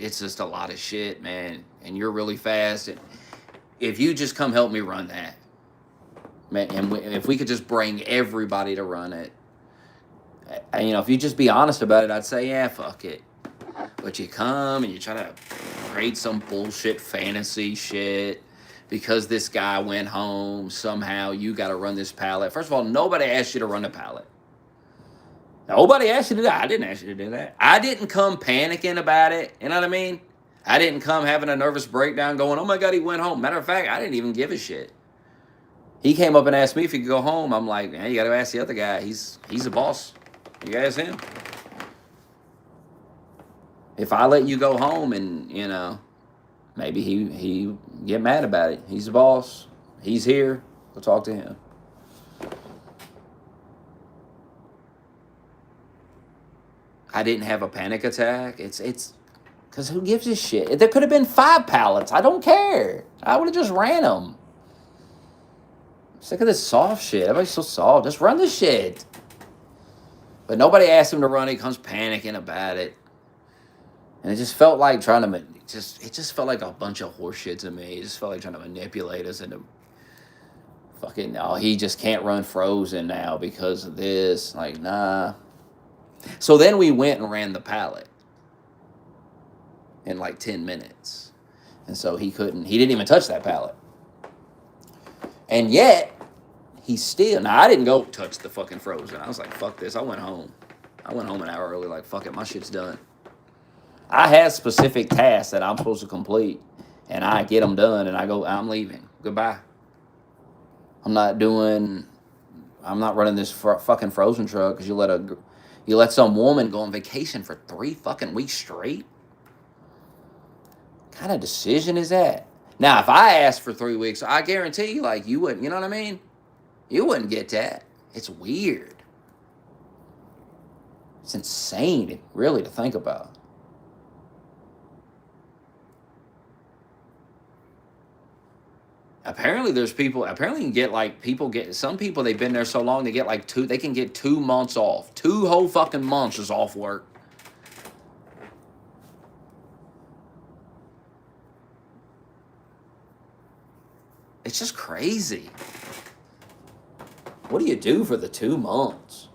It's just a lot of shit, man. And you're really fast. And if you just come help me run that, man, and if we could just bring everybody to run it, and, if you just be honest about it, I'd say, yeah, fuck it. But you come and you try to create some bullshit fantasy shit because this guy went home. Somehow you got to run this pallet. First of all, nobody asked you to run the pallet. Nobody asked you to do that. I didn't ask you to do that. I didn't come panicking about it. You know what I mean? I didn't come having a nervous breakdown going, oh my God, he went home. Matter of fact, I didn't even give a shit. He came up and asked me if he could go home. I'm like, man, you got to ask the other guy. He's the boss. You got to ask him. If I let you go home and, maybe he get mad about it. He's the boss. He's here. Go talk to him. I didn't have a panic attack. It's because who gives a shit? There could have been 5 pallets. I don't care. I would have just ran them. I'm sick of this soft shit. Everybody's so soft. Just run the shit. But nobody asked him to run. He comes panicking about it. And it just felt like it just felt like a bunch of horseshit to me. It just felt like trying to manipulate us into fucking, he just can't run frozen now because of this. Like, nah. So then we went and ran the pallet in like 10 minutes. And so he didn't even touch that pallet. And yet, now I didn't go touch the fucking frozen. I was like, fuck this. I went home an hour early, like, fuck it, my shit's done. I have specific tasks that I'm supposed to complete, and I get them done, and I go, I'm leaving. Goodbye. I'm not running this fucking frozen truck because you let some woman go on vacation for 3 fucking weeks straight? What kind of decision is that? Now, if I asked for 3 weeks, I guarantee you, like, you wouldn't, you know what I mean? You wouldn't get that. It's weird. It's insane, really, to think about. Apparently you can get some people, they've been there so long, they can get 2 months off. 2 whole fucking months is off work. It's just crazy. What do you do for the 2 months?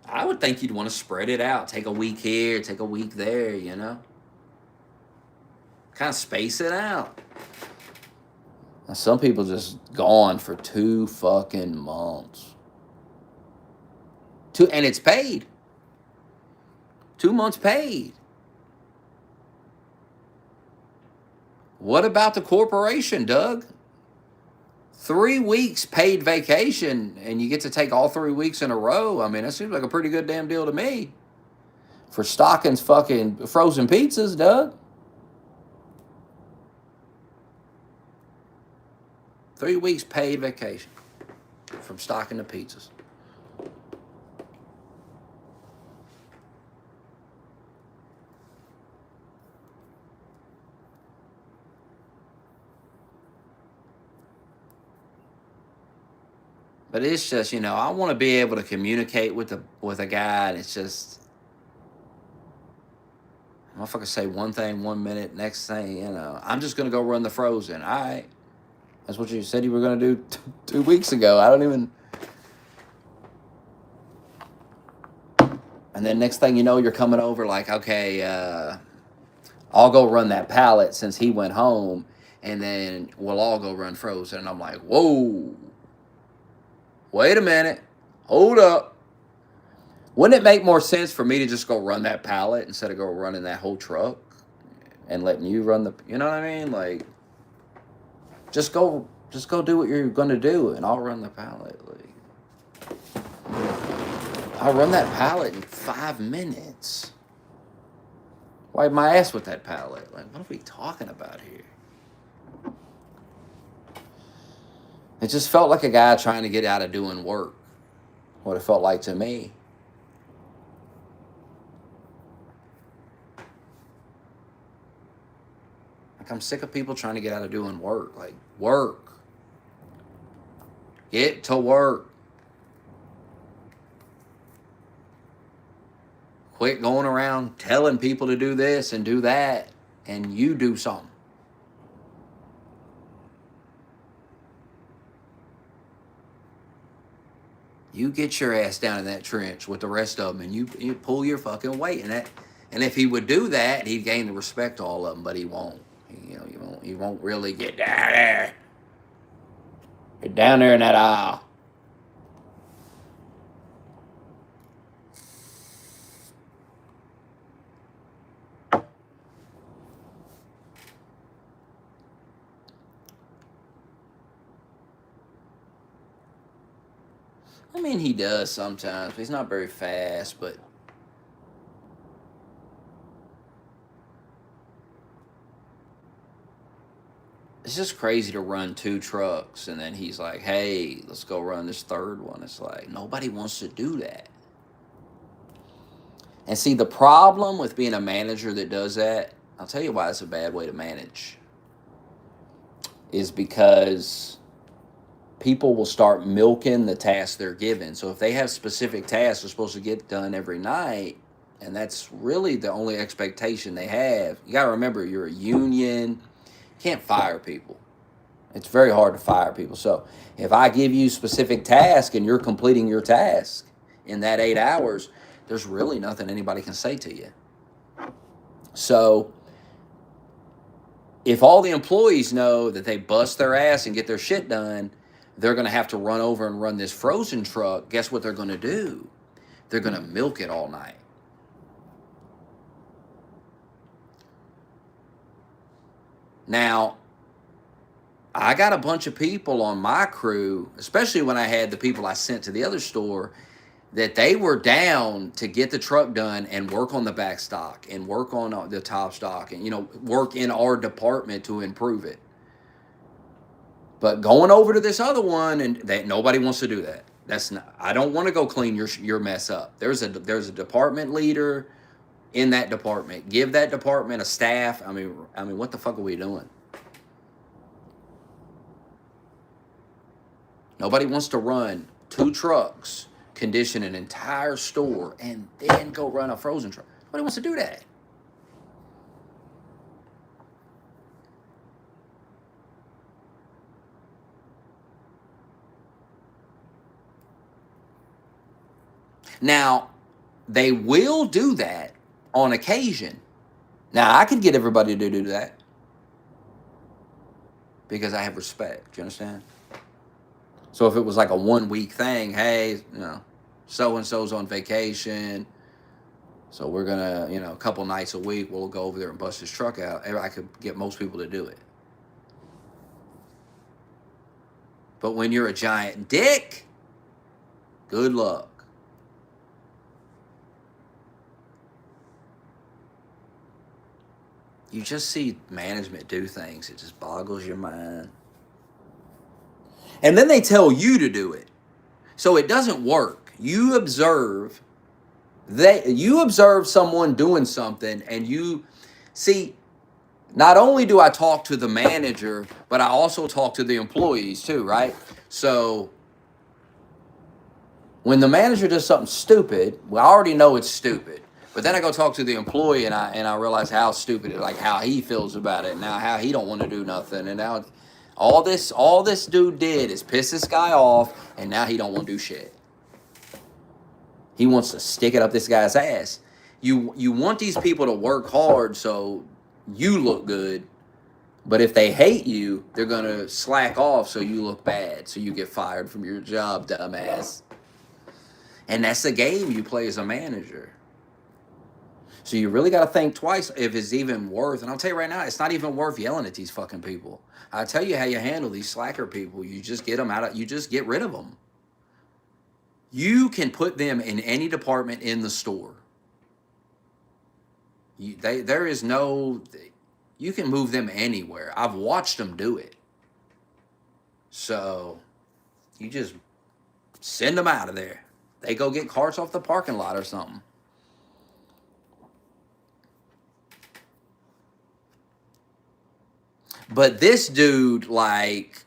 I would think you'd want to spread it out. Take a week here, take a week there, Kind of space it out. Now, some people just gone for 2 fucking months. And it's paid. 2 months paid. What about the corporation, Doug? 3 weeks paid vacation, and you get to take all 3 weeks in a row. I mean, that seems like a pretty good damn deal to me. For Stocken's fucking frozen pizzas, Doug. 3 weeks paid vacation from Stocking the pizzas. But it's just, I want to be able to communicate with a guy, and it's just, motherfucker say one thing 1 minute, next thing, I'm just going to go run the frozen. All right. That's what you said you were going to do 2 weeks ago. I don't even. And then next thing you know, you're coming over like, okay, I'll go run that pallet since he went home, and then we'll all go run frozen. And I'm like, whoa. Wait a minute. Hold up. Wouldn't it make more sense for me to just go run that pallet instead of go running that whole truck and letting you run you know what I mean? Like, just go do what you're going to do, and I'll run the pallet. Like, I'll run that pallet in 5 minutes. Wipe my ass with that palette. Like, what are we talking about here? It just felt like a guy trying to get out of doing work. What it felt like to me. Like, I'm sick of people trying to get out of doing work. Like, work. Get to work. Quit going around telling people to do this and do that, and you do something. You get your ass down in that trench with the rest of them, and you pull your fucking weight. And if he would do that, he'd gain the respect of all of them. But he won't. He won't really get down there. Get down there in that aisle. I mean, he does sometimes. But he's not very fast, but it's just crazy to run 2 trucks and then he's like, hey, let's go run this third one. It's like, nobody wants to do that. And see, the problem with being a manager that does that, I'll tell you why it's a bad way to manage, is because people will start milking the tasks they're given. So if they have specific tasks they're supposed to get done every night, and that's really the only expectation they have, you got to remember, you're a union. You can't fire people. It's very hard to fire people. So if I give you specific task and you're completing your task in that 8 hours, there's really nothing anybody can say to you. So if all the employees know that they bust their ass and get their shit done, they're going to have to run over and run this frozen truck. Guess what they're going to do? They're going to milk it all night. Now, I got a bunch of people on my crew, especially when I had the people I sent to the other store, that they were down to get the truck done and work on the back stock and work on the top stock and, work in our department to improve it. But going over to this other one, and that nobody wants to do that. That's not. I don't want to go clean your mess up. There's a department leader in that department. Give that department a staff. I mean, what the fuck are we doing? Nobody wants to run 2 trucks, condition an entire store, and then go run a frozen truck. Nobody wants to do that. Now, they will do that on occasion. Now, I can get everybody to do that because I have respect. Do you understand? So if it was like a 1-week thing, hey, so and so's on vacation, so we're gonna, a couple nights a week, we'll go over there and bust his truck out. I could get most people to do it. But when you're a giant dick, good luck. You just see management do things, it just boggles your mind. And then they tell you to do it. So it doesn't work. You observe someone doing something, and you see, not only do I talk to the manager, but I also talk to the employees too, right? So when the manager does something stupid, well, I already know it's stupid. But then I go talk to the employee, and I realize how stupid it, like how he feels about it, now how he don't want to do nothing, and now all this dude did is piss this guy off, and now he don't want to do shit. He wants to stick it up this guy's ass. You want these people to work hard so you look good, but if they hate you, they're gonna slack off so you look bad, so you get fired from your job, dumbass. And that's the game you play as a manager. So you really got to think twice if it's even worth. And I'll tell you right now, it's not even worth yelling at these fucking people. I tell you how you handle these slacker people. You just get them out. You just get rid of them. You can put them in any department in the store. There is no, you can move them anywhere. I've watched them do it. So you just send them out of there. They go get carts off the parking lot or something. But this dude, like,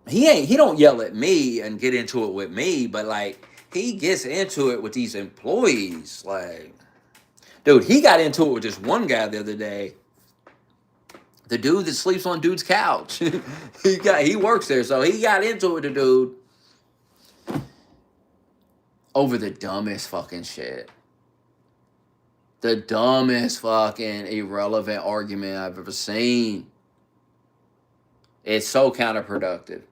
he don't yell at me and get into it with me, but like he gets into it with these employees. Like, dude, he got into it with this one guy the other day. The dude that sleeps on dude's couch. He works there, so he got into it with the dude over the dumbest fucking shit. The dumbest fucking irrelevant argument I've ever seen. It's so counterproductive.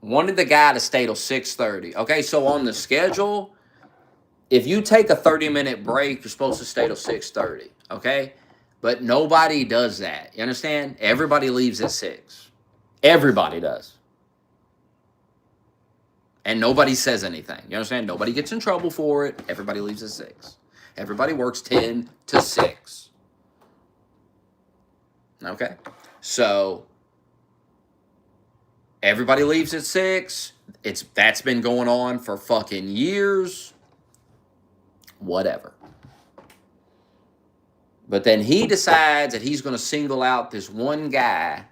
Wanted the guy to stay till 6:30. Okay, so on the schedule, if you take a 30-minute break, you're supposed to stay till 6:30. Okay? But nobody does that. You understand? Everybody leaves at 6. Everybody does. And nobody says anything. You understand? Nobody gets in trouble for it. Everybody leaves at 6. Everybody works 10 to 6. Okay? So everybody leaves at 6. That's been going on for fucking years. Whatever. But then he decides that he's going to single out this one guy,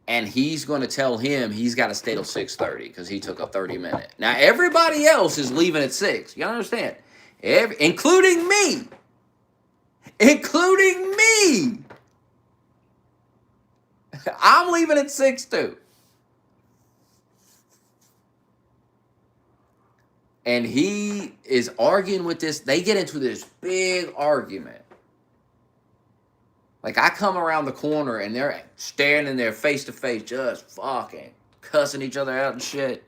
and he's going to tell him he's got to stay till 6:30 because he took a 30-minute. Now everybody else is leaving at 6. You understand? Including me. Including me. I'm leaving at 6 too. And he is arguing with this. They get into this big argument. Like, I come around the corner and they're standing there face to face, just fucking cussing each other out and shit.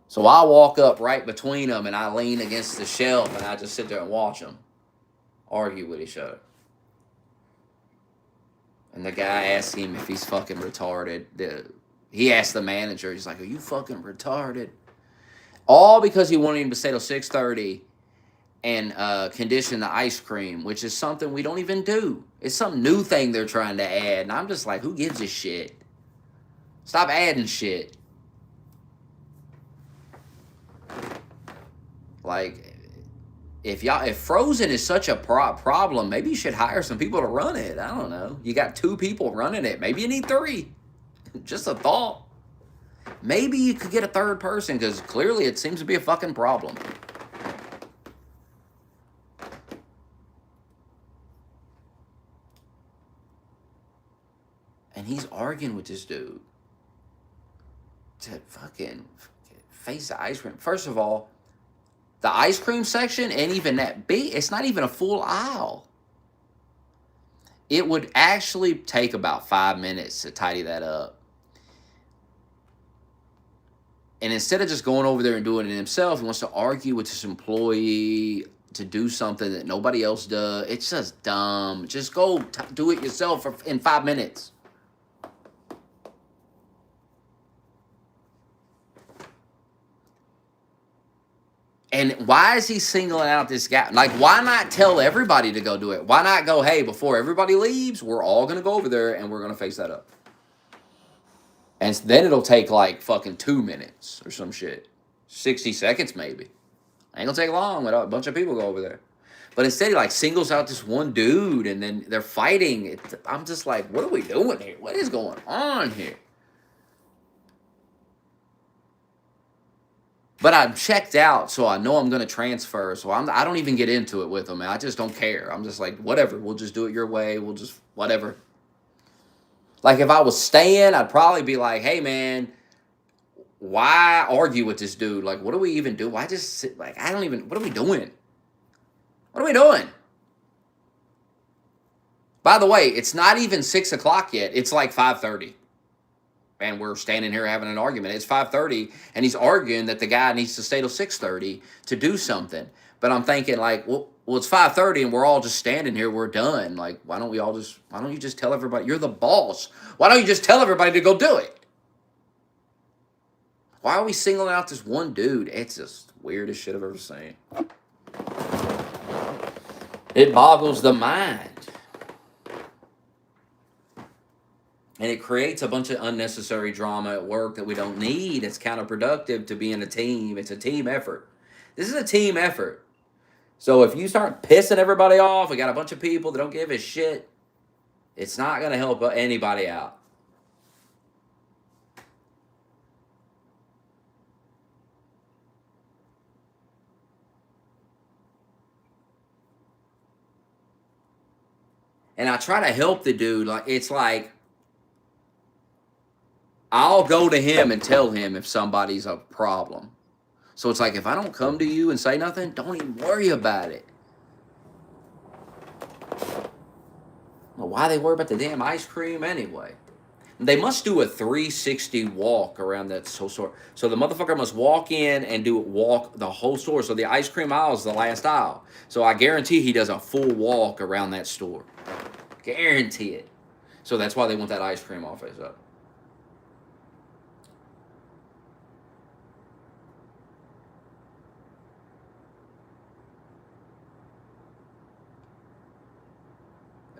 So I walk up right between them and I lean against the shelf and I just sit there and watch them argue with each other. And the guy asks him if he's fucking retarded. He asked the manager, he's like, "Are you fucking retarded?" All because he wanted him to stay till 6:30 and condition the ice cream, which is something we don't even do. It's some new thing they're trying to add. And I'm just like, who gives a shit? Stop adding shit. Like, if frozen is such a problem, maybe you should hire some people to run it. I don't know. You got 2 people running it. Maybe you need 3. Just a thought. Maybe you could get a 3rd person, because clearly it seems to be a fucking problem. And he's arguing with this dude to fucking face the ice cream. First of all, the ice cream section ain't even that big. It's not even a full aisle. It would actually take about 5 minutes to tidy that up. And instead of just going over there and doing it himself, he wants to argue with his employee to do something that nobody else does. It's just dumb. Just go do it yourself in 5 minutes. And why is he singling out this guy? Like, why not tell everybody to go do it? Why not go, hey, before everybody leaves, we're all going to go over there and we're going to face that up. And then it'll take like fucking 2 minutes or some shit. 60 seconds maybe. Ain't going to take long when a bunch of people go over there. But instead he like singles out this one dude and then they're fighting. I'm just like, what are we doing here? What is going on here? But I'm checked out, so I know I'm going to transfer. So I don't even get into it with them. I just don't care. I'm just like, whatever. We'll just do it your way. We'll just, whatever. Like, if I was staying, I'd probably be like, hey, man, why argue with this dude? Like, what do we even do? Why just sit? Like, I don't even, what are we doing? What are we doing? By the way, it's not even 6 o'clock yet. It's like 5:30. And we're standing here having an argument. It's 5:30, and he's arguing that the guy needs to stay till 6:30 to do something. But I'm thinking, like, well, it's 5:30, and we're all just standing here. We're done. Like, why don't you just tell everybody? You're the boss. Why don't you just tell everybody to go do it? Why are we singling out this one dude? It's just weirdest shit I've ever seen. It boggles the mind. And it creates a bunch of unnecessary drama at work that we don't need. It's counterproductive to being a team. It's a team effort. This is a team effort. So if you start pissing everybody off, we got a bunch of people that don't give a shit, it's not going to help anybody out. And I try to help the dude. Like, it's like, I'll go to him and tell him if somebody's a problem. So it's like, if I don't come to you and say nothing, don't even worry about it. Well, why they worry about the damn ice cream anyway? They must do a 360 walk around that whole store. So the motherfucker must walk in and walk the whole store. So the ice cream aisle is the last aisle. So I guarantee he does a full walk around that store. Guarantee it. So that's why they want that ice cream office up.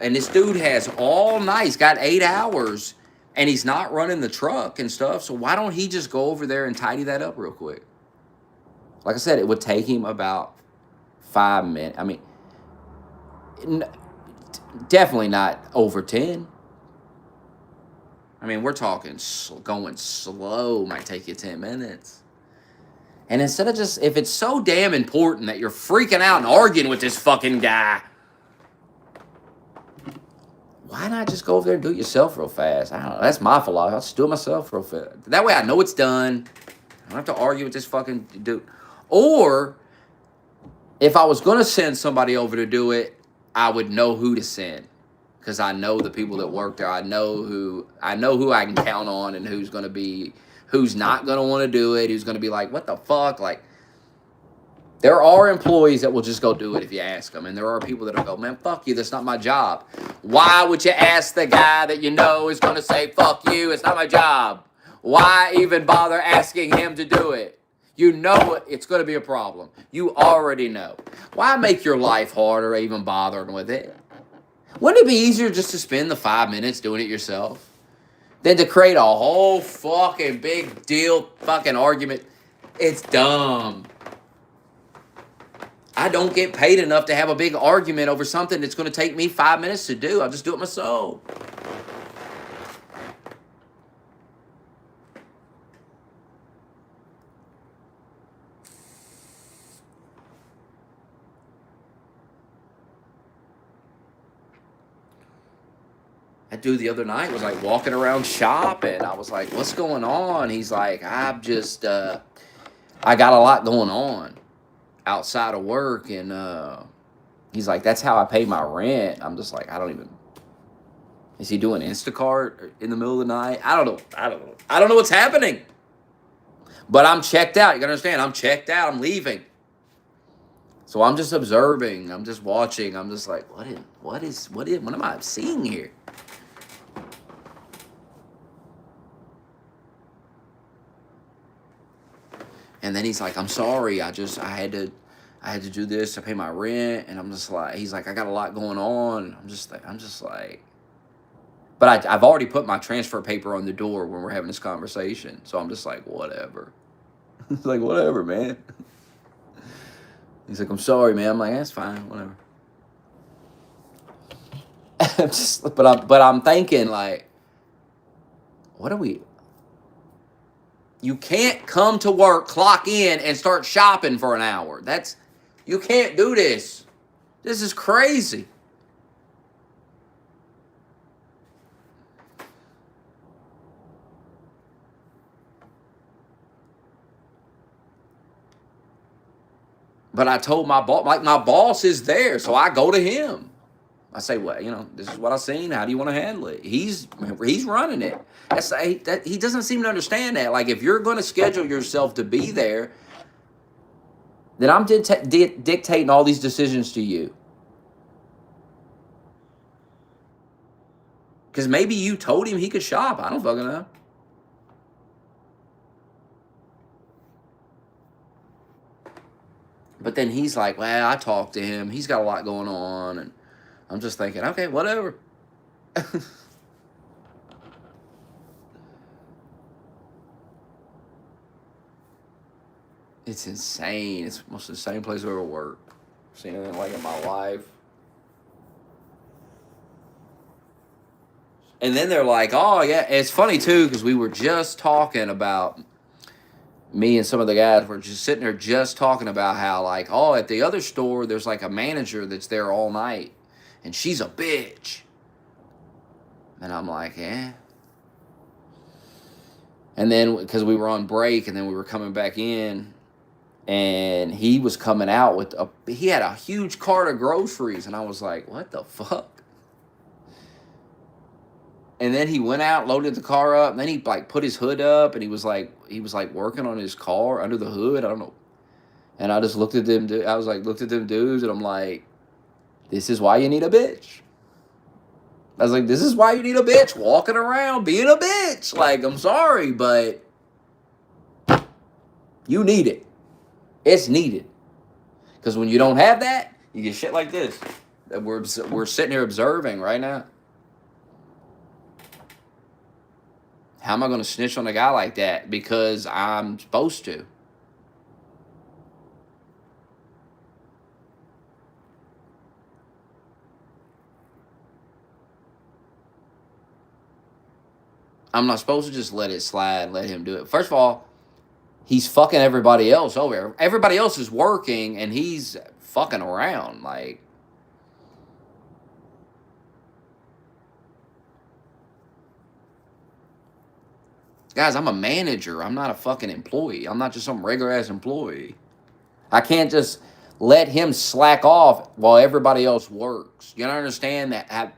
And this dude has all night. He's got 8 hours, and he's not running the truck and stuff. So why don't he just go over there and tidy that up real quick? Like I said, it would take him about 5 minutes. I mean, definitely not over 10. I mean, we're talking going slow might take you 10 minutes. And instead of just, if it's so damn important that you're freaking out and arguing with this fucking guy, why not just go over there and do it yourself real fast? I don't know. That's my philosophy. I'll just do it myself real fast. That way I know it's done. I don't have to argue with this fucking dude. Or if I was going to send somebody over to do it, I would know who to send. Because I know the people that work there. I know who I can count on and who's not going to want to do it, who's going to be like, what the fuck? Like, there are employees that will just go do it if you ask them. And there are people that will go, man, fuck you, that's not my job. Why would you ask the guy that you know is going to say, fuck you, it's not my job? Why even bother asking him to do it? You know it's going to be a problem. You already know. Why make your life harder even bothering with it? Wouldn't it be easier just to spend the 5 minutes doing it yourself than to create a whole fucking big deal fucking argument? It's dumb. I don't get paid enough to have a big argument over something that's going to take me 5 minutes to do. I'll just do it myself. That dude the other night was like walking around shopping. I was like, what's going on? He's like, I got a lot going on outside of work. And he's like, that's how I pay my rent. I'm just like, is he doing Instacart in the middle of the night? I don't know what's happening. But I'm checked out. You gotta understand, I'm checked out. I'm leaving. So I'm just observing. I'm just watching. I'm just like, what am I seeing here? And then he's like, I'm sorry. I had to do this to pay my rent. And I'm just like, he's like, I got a lot going on. I'm just like, but I've already put my transfer paper on the door when we're having this conversation. So I'm just like, whatever. It's like, whatever, man. He's like, I'm sorry, man. I'm like, that's fine, whatever. But I'm thinking, like, you can't come to work, clock in, and start shopping for an hour. You can't do this. This is crazy. But I told my boss, like, my boss is there, so I go to him. I say, well, this is what I've seen. How do you want to handle it? He's running it. He doesn't seem to understand that. Like, if you're going to schedule yourself to be there, then I'm dictating all these decisions to you. Because maybe you told him he could shop. I don't fucking know. But then he's like, well, I talked to him. He's got a lot going on. And I'm just thinking, okay, whatever. It's insane. It's almost the same place I've ever worked. Seen anything like in my life. And then they're like, oh, yeah. It's funny, too, because we were just talking about, me and some of the guys were just sitting there just talking about how, like, oh, at the other store, there's like a manager that's there all night. And she's a bitch. And I'm like, eh. And then, because we were on break and then we were coming back in, and he was coming out with he had a huge cart of groceries. And I was like, what the fuck? And then he went out, loaded the car up, and then he like put his hood up, and he was like working on his car under the hood. I don't know. And I just looked at them. I was like, looked at them dudes, and I'm like, this is why you need a bitch. I was like, this is why you need a bitch walking around being a bitch. Like, I'm sorry, but you need it. It's needed. Because when you don't have that, you get shit like this that we're sitting here observing right now. How am I going to snitch on a guy like that because I'm supposed to? I'm not supposed to just let it slide, let him do it. First of all, he's fucking everybody else over. Everybody else is working and he's fucking around. Like, guys, I'm a manager. I'm not a fucking employee. I'm not just some regular ass employee. I can't just let him slack off while everybody else works. You don't understand that?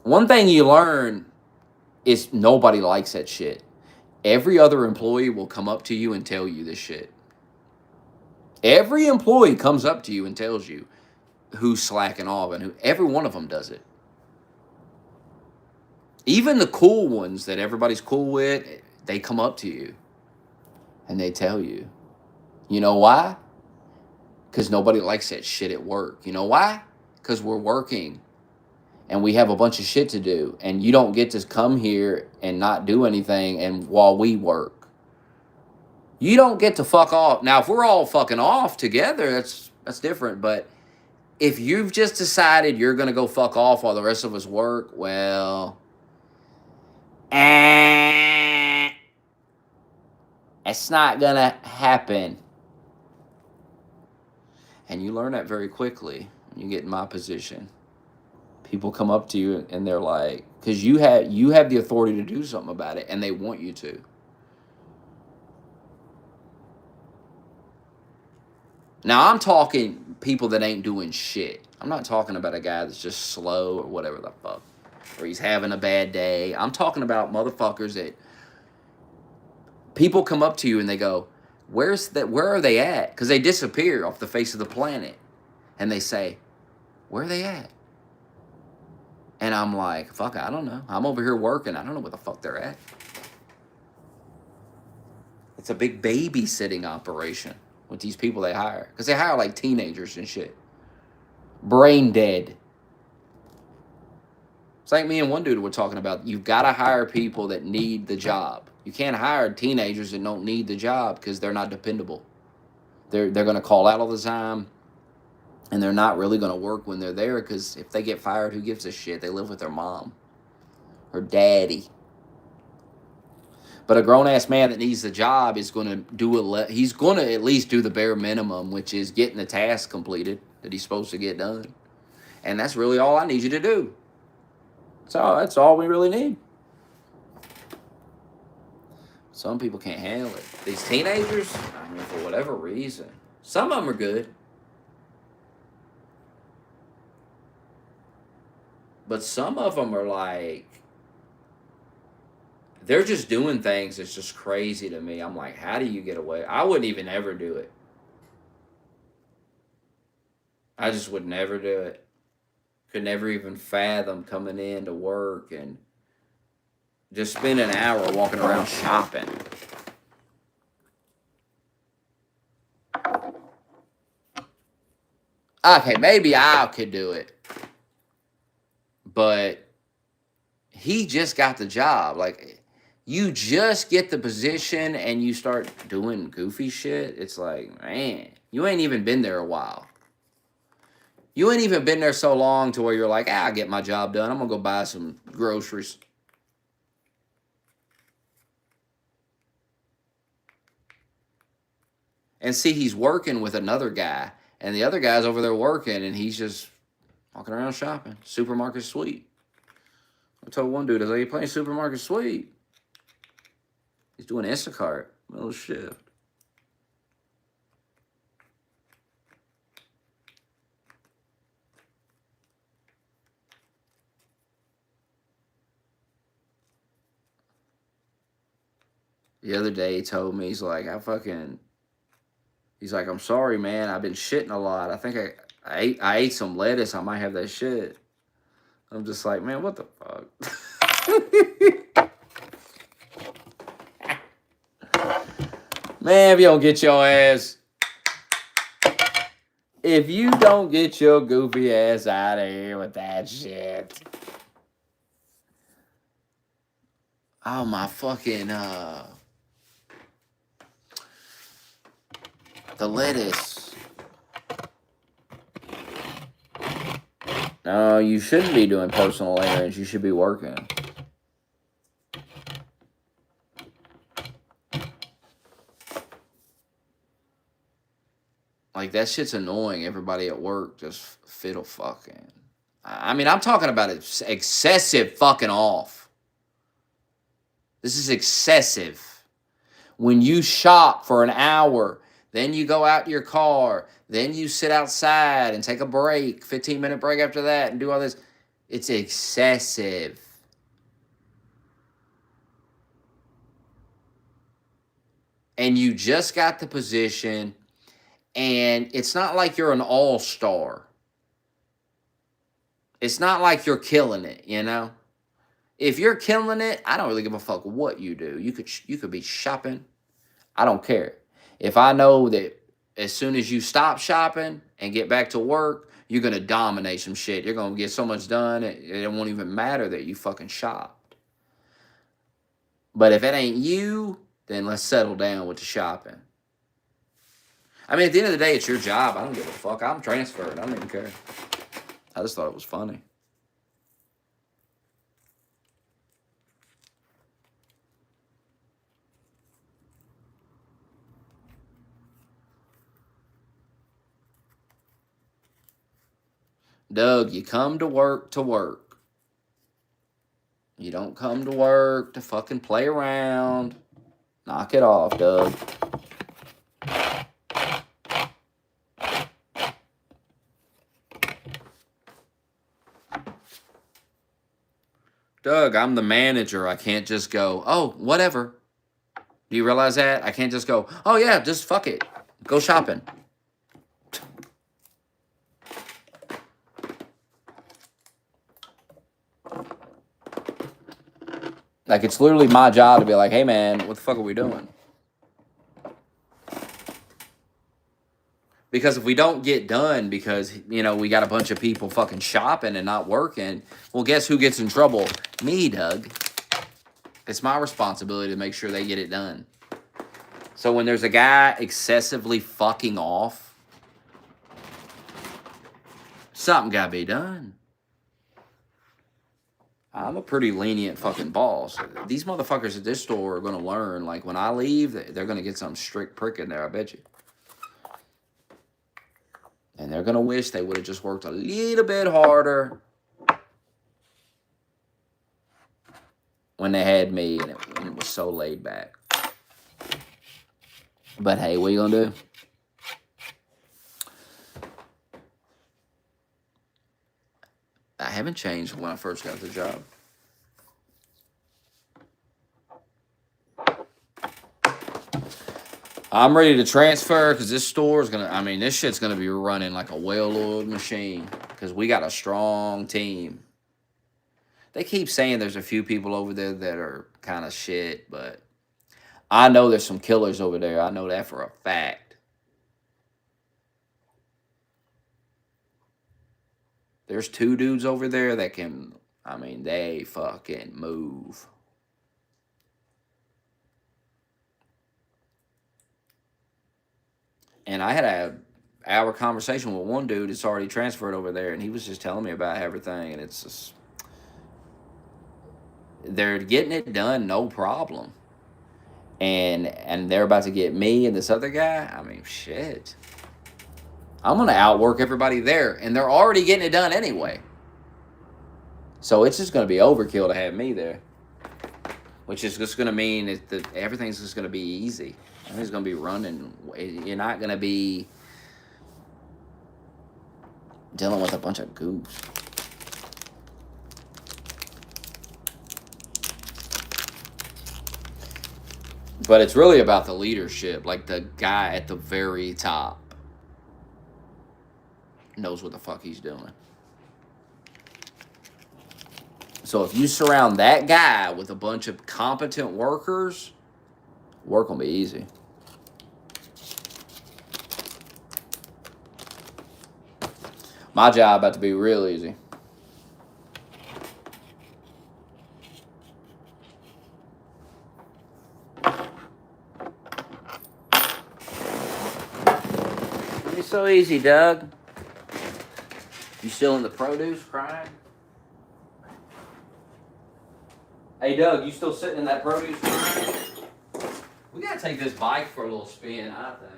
One thing you learn is nobody likes that shit. Every other employee will come up to you and tell you this shit. Every employee comes up to you and tells you who's slacking off, and every one of them does it. Even the cool ones that everybody's cool with, they come up to you and they tell you. You know why? Because nobody likes that shit at work. You know why? Because we're working and we have a bunch of shit to do, and you don't get to come here and not do anything and while we work. You don't get to fuck off. Now, if we're all fucking off together, that's different. But if you've just decided you're gonna go fuck off while the rest of us work, well, it's not gonna happen. And you learn that very quickly when you get in my position. People come up to you and they're like, because you have the authority to do something about it, and they want you to. Now, I'm talking people that ain't doing shit. I'm not talking about a guy that's just slow or whatever the fuck, or he's having a bad day. I'm talking about motherfuckers that people come up to you and they go, where are they at? Because they disappear off the face of the planet. And they say, where are they at? And I'm like, fuck, I don't know. I'm over here working. I don't know where the fuck they're at. It's a big babysitting operation with these people they hire. Because they hire like teenagers and shit. Brain dead. It's like me and one dude were talking about. You've got to hire people that need the job. You can't hire teenagers that don't need the job because they're not dependable. They're going to call out all the time. And they're not really going to work when they're there because if they get fired, who gives a shit? They live with their mom or daddy. But a grown-ass man that needs the job is going to he's going to at least do the bare minimum, which is getting the task completed that he's supposed to get done. And that's really all I need you to do. So that's all we really need. Some people can't handle it. These teenagers, I mean, for whatever reason. Some of them are good. But some of them are like, they're just doing things that's just crazy to me. I'm like, how do you get away? I wouldn't even ever do it. I just would never do it. Could never even fathom coming in to work and just spend an hour walking around shopping. Okay, maybe I could do it, but he just got the job. Like, you just get the position and you start doing goofy shit. It's like, man, you ain't even been there a while. You ain't even been there so long to where you're like, I'll get my job done. I'm gonna go buy some groceries. And see, he's working with another guy, and the other guy's over there working, and he's just walking around shopping. Supermarket sweep. I told one dude, I was like, you playing supermarket sweep? He's doing Instacart. Middle shift. The other day he told me, he's like, I'm sorry, man. I've been shitting a lot. I think I ate some lettuce. I might have that shit. I'm just like, man, what the fuck? Man, if you don't get your goofy ass out of here with that shit. Oh, my fucking, the lettuce. No, you shouldn't be doing personal errands. You should be working. Like, that shit's annoying. Everybody at work just fiddle fucking. I mean, I'm talking about excessive fucking off. This is excessive. When you shop for an hour, then you go out to your car, then you sit outside and take a break, 15-minute break after that, and do all this. It's excessive. And you just got the position, and it's not like you're an all-star. It's not like you're killing it, you know? If you're killing it, I don't really give a fuck what you do. You could be shopping. I don't care. If I know that as soon as you stop shopping and get back to work, you're gonna dominate some shit. You're gonna get so much done, it won't even matter that you fucking shopped. But if it ain't you, then let's settle down with the shopping. I mean, at the end of the day, it's your job. I don't give a fuck. I'm transferred. I don't even care. I just thought it was funny. Doug, you come to work to work. You don't come to work to fucking play around. Knock it off, Doug. Doug, I'm the manager. I can't just go, oh, whatever. Do you realize that? I can't just go, oh, yeah, just fuck it. Go shopping. Like, it's literally my job to be like, hey, man, what the fuck are we doing? Because if we don't get done because, you know, we got a bunch of people fucking shopping and not working, well, guess who gets in trouble? Me, Doug. It's my responsibility to make sure they get it done. So when there's a guy excessively fucking off, something gotta be done. I'm a pretty lenient fucking boss. These motherfuckers at this store are gonna learn. Like, when I leave, they're gonna get some strict prick in there, I bet you. And they're gonna wish they would have just worked a little bit harder when they had me and it was so laid back. But hey, what are you gonna do? I haven't changed when I first got the job. I'm ready to transfer because this store is this shit's gonna be running like a well-oiled machine because we got a strong team. They keep saying there's a few people over there that are kind of shit, but I know there's some killers over there. I know that for a fact. There's two dudes over there that can, I mean, they fucking move. And I had a hour conversation with one dude that's already transferred over there, and he was just telling me about everything, and it's just they're getting it done, no problem. And they're about to get me and this other guy. I mean, shit. I'm gonna outwork everybody there, and they're already getting it done anyway. So it's just gonna be overkill to have me there, which is just gonna mean that everything's just gonna be easy. Everything's gonna be running. You're not gonna be dealing with a bunch of goofs. But it's really about the leadership. Like the guy at the very top knows what the fuck he's doing. So if you surround that guy with a bunch of competent workers, work will be easy. My job about to be real easy. It's so easy, Doug. You still in the produce crying? Hey, Doug, you still sitting in that produce crying? We gotta take this bike for a little spin, I think.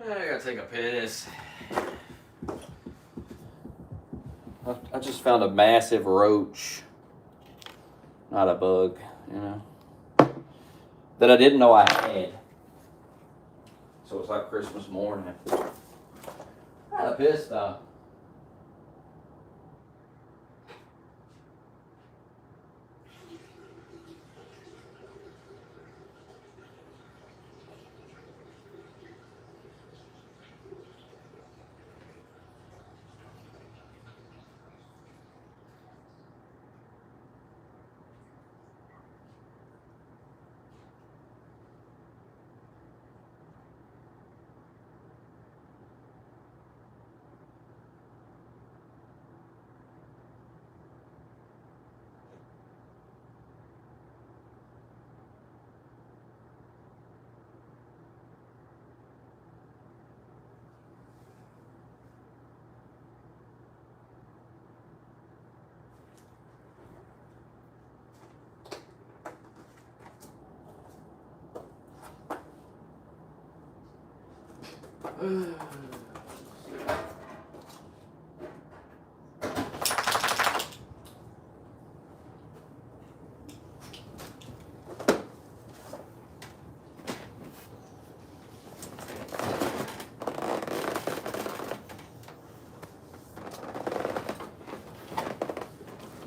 I gotta take a piss. I just found a massive roach. Not a bug, you know. That I didn't know I had. So it's like Christmas morning. I had a piss though.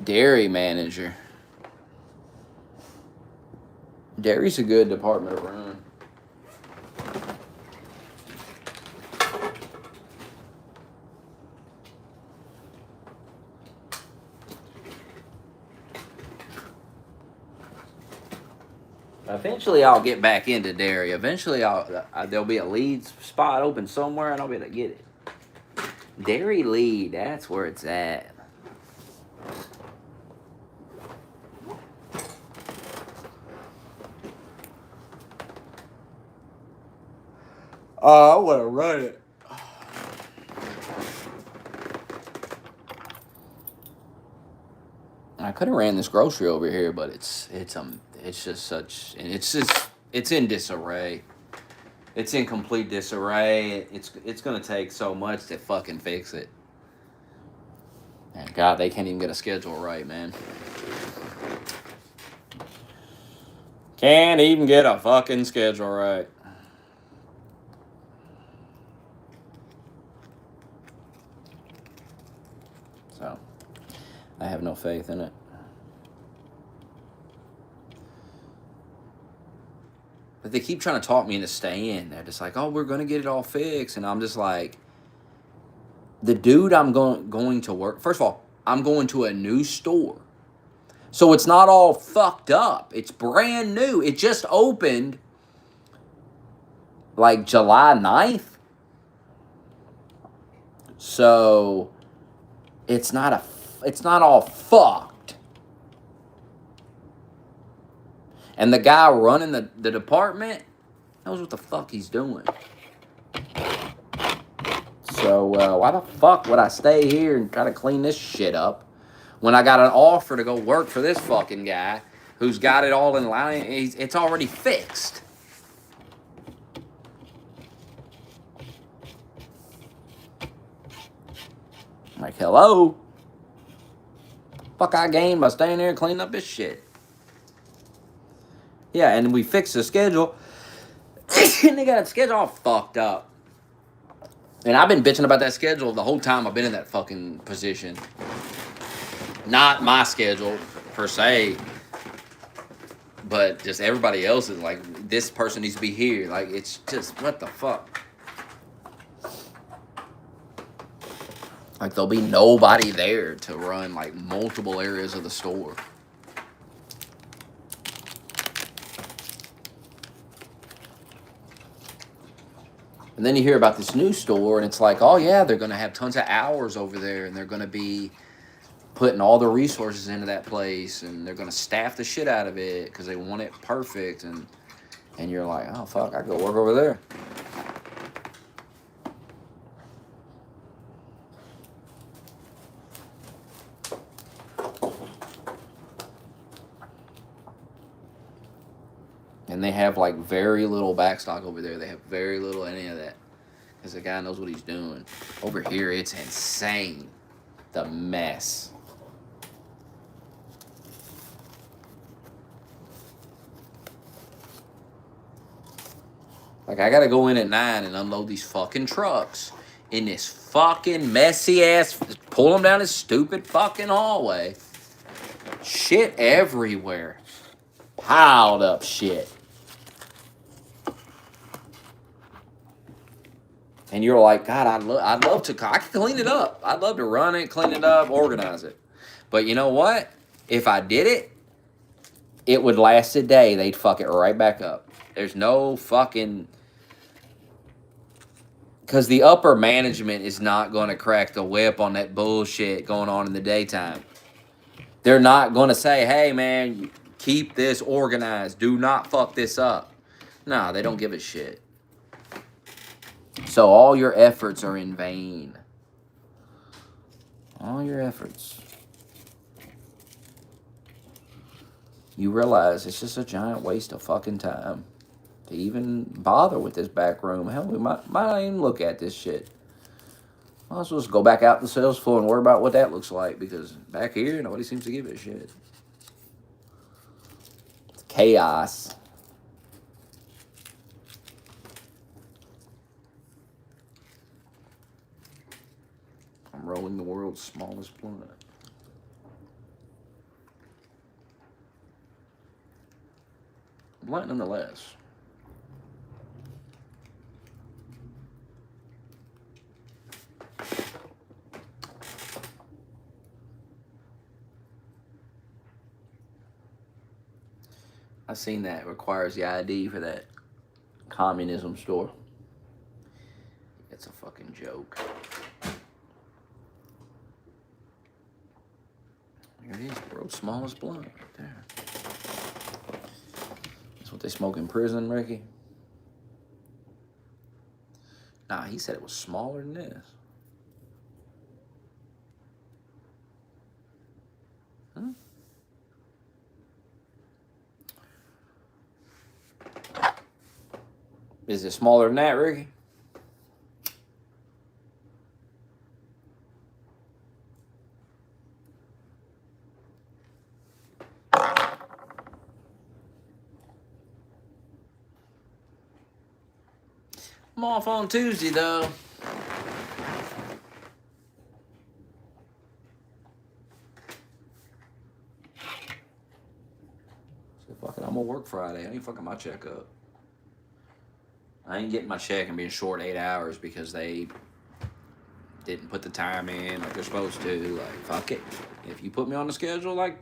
Dairy manager. Dairy's a good department to run. Eventually, I'll get back into dairy. Eventually, there'll be a lead spot open somewhere, and I'll be able to get it. Dairy lead, that's where it's at. I want to run it. I could have ran this grocery over here, but it's just such, it's in disarray. It's in complete disarray. It's gonna take so much to fucking fix it. And God, they can't even get a schedule right, man. Can't even get a fucking schedule right. So, I have no faith in it. But they keep trying to talk me into staying. They're just like, oh, we're going to get it all fixed. And I'm just like, the dude I'm going to work. First of all, I'm going to a new store. So it's not all fucked up. It's brand new. It just opened like July 9th. So it's not all fucked. And the guy running the department knows what the fuck he's doing. So why the fuck would I stay here and try to clean this shit up when I got an offer to go work for this fucking guy who's got it all in line? It's already fixed. I'm like, hello? Fuck I gained by staying there and cleaning up this shit. Yeah, and we fixed the schedule. And they got the schedule all fucked up. And I've been bitching about that schedule the whole time I've been in that fucking position. Not my schedule, per se, but just everybody else's. Like, this person needs to be here. Like, it's just, what the fuck? Like, there'll be nobody there to run, like, multiple areas of the store. And then you hear about this new store, and it's like, oh, yeah, they're going to have tons of hours over there, and they're going to be putting all the resources into that place, and they're going to staff the shit out of it because they want it perfect. And you're like, oh, fuck, I go work over there. And they have, like, very little backstock over there. They have very little any of that. Because the guy knows what he's doing. Over here, it's insane. The mess. Like, I gotta go in at 9 and unload these fucking trucks in this fucking messy ass, pull them down this stupid fucking hallway. Shit everywhere. Piled up shit. And you're like, God, I'd love to, I could clean it up. I'd love to run it, clean it up, organize it. But you know what? If I did it, it would last a day. They'd fuck it right back up. There's no fucking... Because the upper management is not going to crack the whip on that bullshit going on in the daytime. They're not going to say, hey, man, keep this organized. Do not fuck this up. No, they don't give a shit. So all your efforts are in vain. All your efforts. You realize it's just a giant waste of fucking time to even bother with this back room. Hell, we might not even look at this shit. Might as well just go back out to the sales floor and worry about what that looks like, because back here, nobody seems to give a shit. It's chaos. I'm rolling the world's smallest blunt. Blunt nonetheless. I seen that requires the ID for that communism store. It's a fucking joke. Here it is, world's smallest blunt right there. That's what they smoke in prison, Ricky. Nah, he said it was smaller than this. Huh? Is it smaller than that, Ricky? I'm off on Tuesday, though. So fuck it, I'm gonna work Friday. I ain't fucking my check up. I ain't getting my check and being short 8 hours because they didn't put the time in like they're supposed to. Like, fuck it. If you put me on the schedule, like,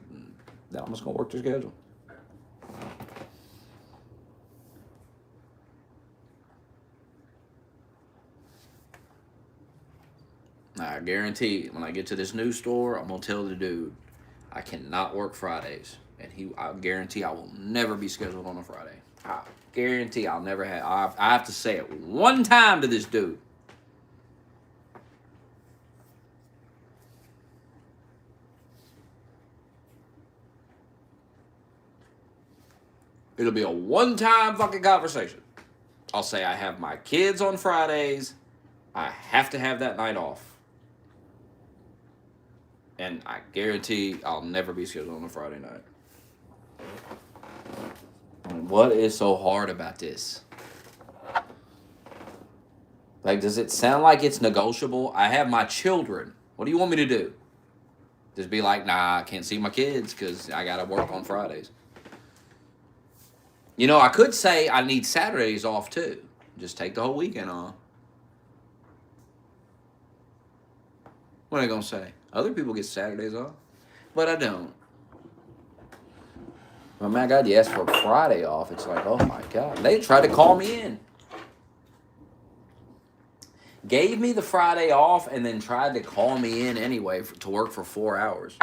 then I'm just gonna work the schedule. I guarantee when I get to this new store, I'm gonna tell the dude I cannot work Fridays, and I guarantee I will never be scheduled on a Friday. I guarantee I'll never have. I have to say it one time to this dude. It'll be a one-time fucking conversation. I'll say I have my kids on Fridays. I have to have that night off. And I guarantee I'll never be scheduled on a Friday night. What is so hard about this? Like, does it sound like it's negotiable? I have my children. What do you want me to do? Just be like, nah, I can't see my kids because I got to work on Fridays. You know, I could say I need Saturdays off too. Just take the whole weekend off. What are they going to say? Other people get Saturdays off, but I don't. Well, my God, you asked for a Friday off. It's like, oh my God. They tried to call me in. Gave me the Friday off and then tried to call me in anyway to work for 4 hours.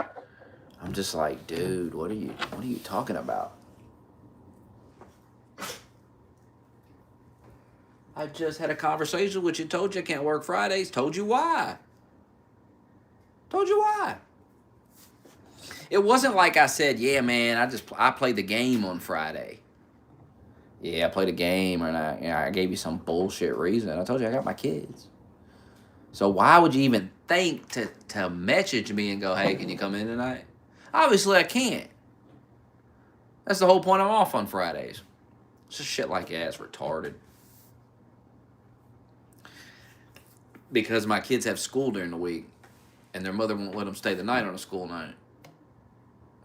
I'm just like, dude, what are you talking about? I just had a conversation with you, told you I can't work Fridays, told you why. Told you why. It wasn't like I said, yeah, man, I played the game on Friday. Yeah, I played a game and I gave you some bullshit reason. I told you I got my kids. So why would you even think to message me and go, hey, can you come in tonight? Obviously I can't. That's the whole point I'm off on Fridays. It's just shit like that. It's retarded. Because my kids have school during the week and their mother won't let them stay the night on a school night.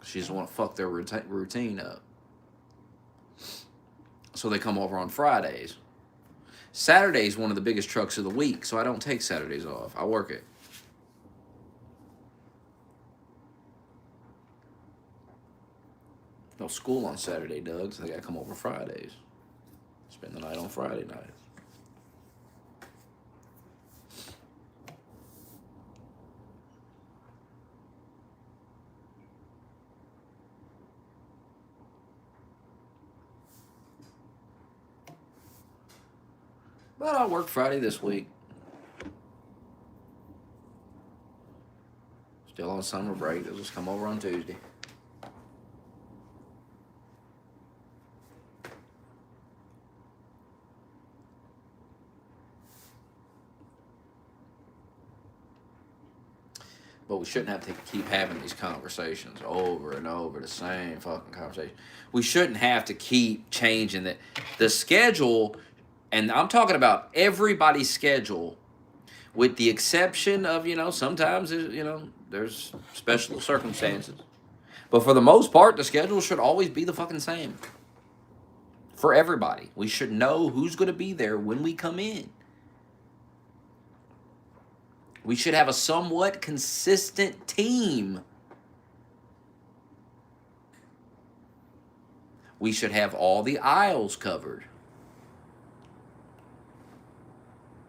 She just want to fuck their routine up. So they come over on Fridays. Saturday's one of the biggest trucks of the week, so I don't take Saturdays off. I work it. No school on Saturday, Doug, so they gotta come over Fridays. Spend the night on Friday night. But I'll work Friday this week. Still on summer break. They'll just come over on Tuesday. But we shouldn't have to keep having these conversations over and over, the same fucking conversation. We shouldn't have to keep changing the schedule, and I'm talking about everybody's schedule, with the exception of, sometimes, there's special circumstances. But for the most part, the schedule should always be the fucking same. For everybody. We should know who's going to be there when we come in. We should have a somewhat consistent team. We should have all the aisles covered.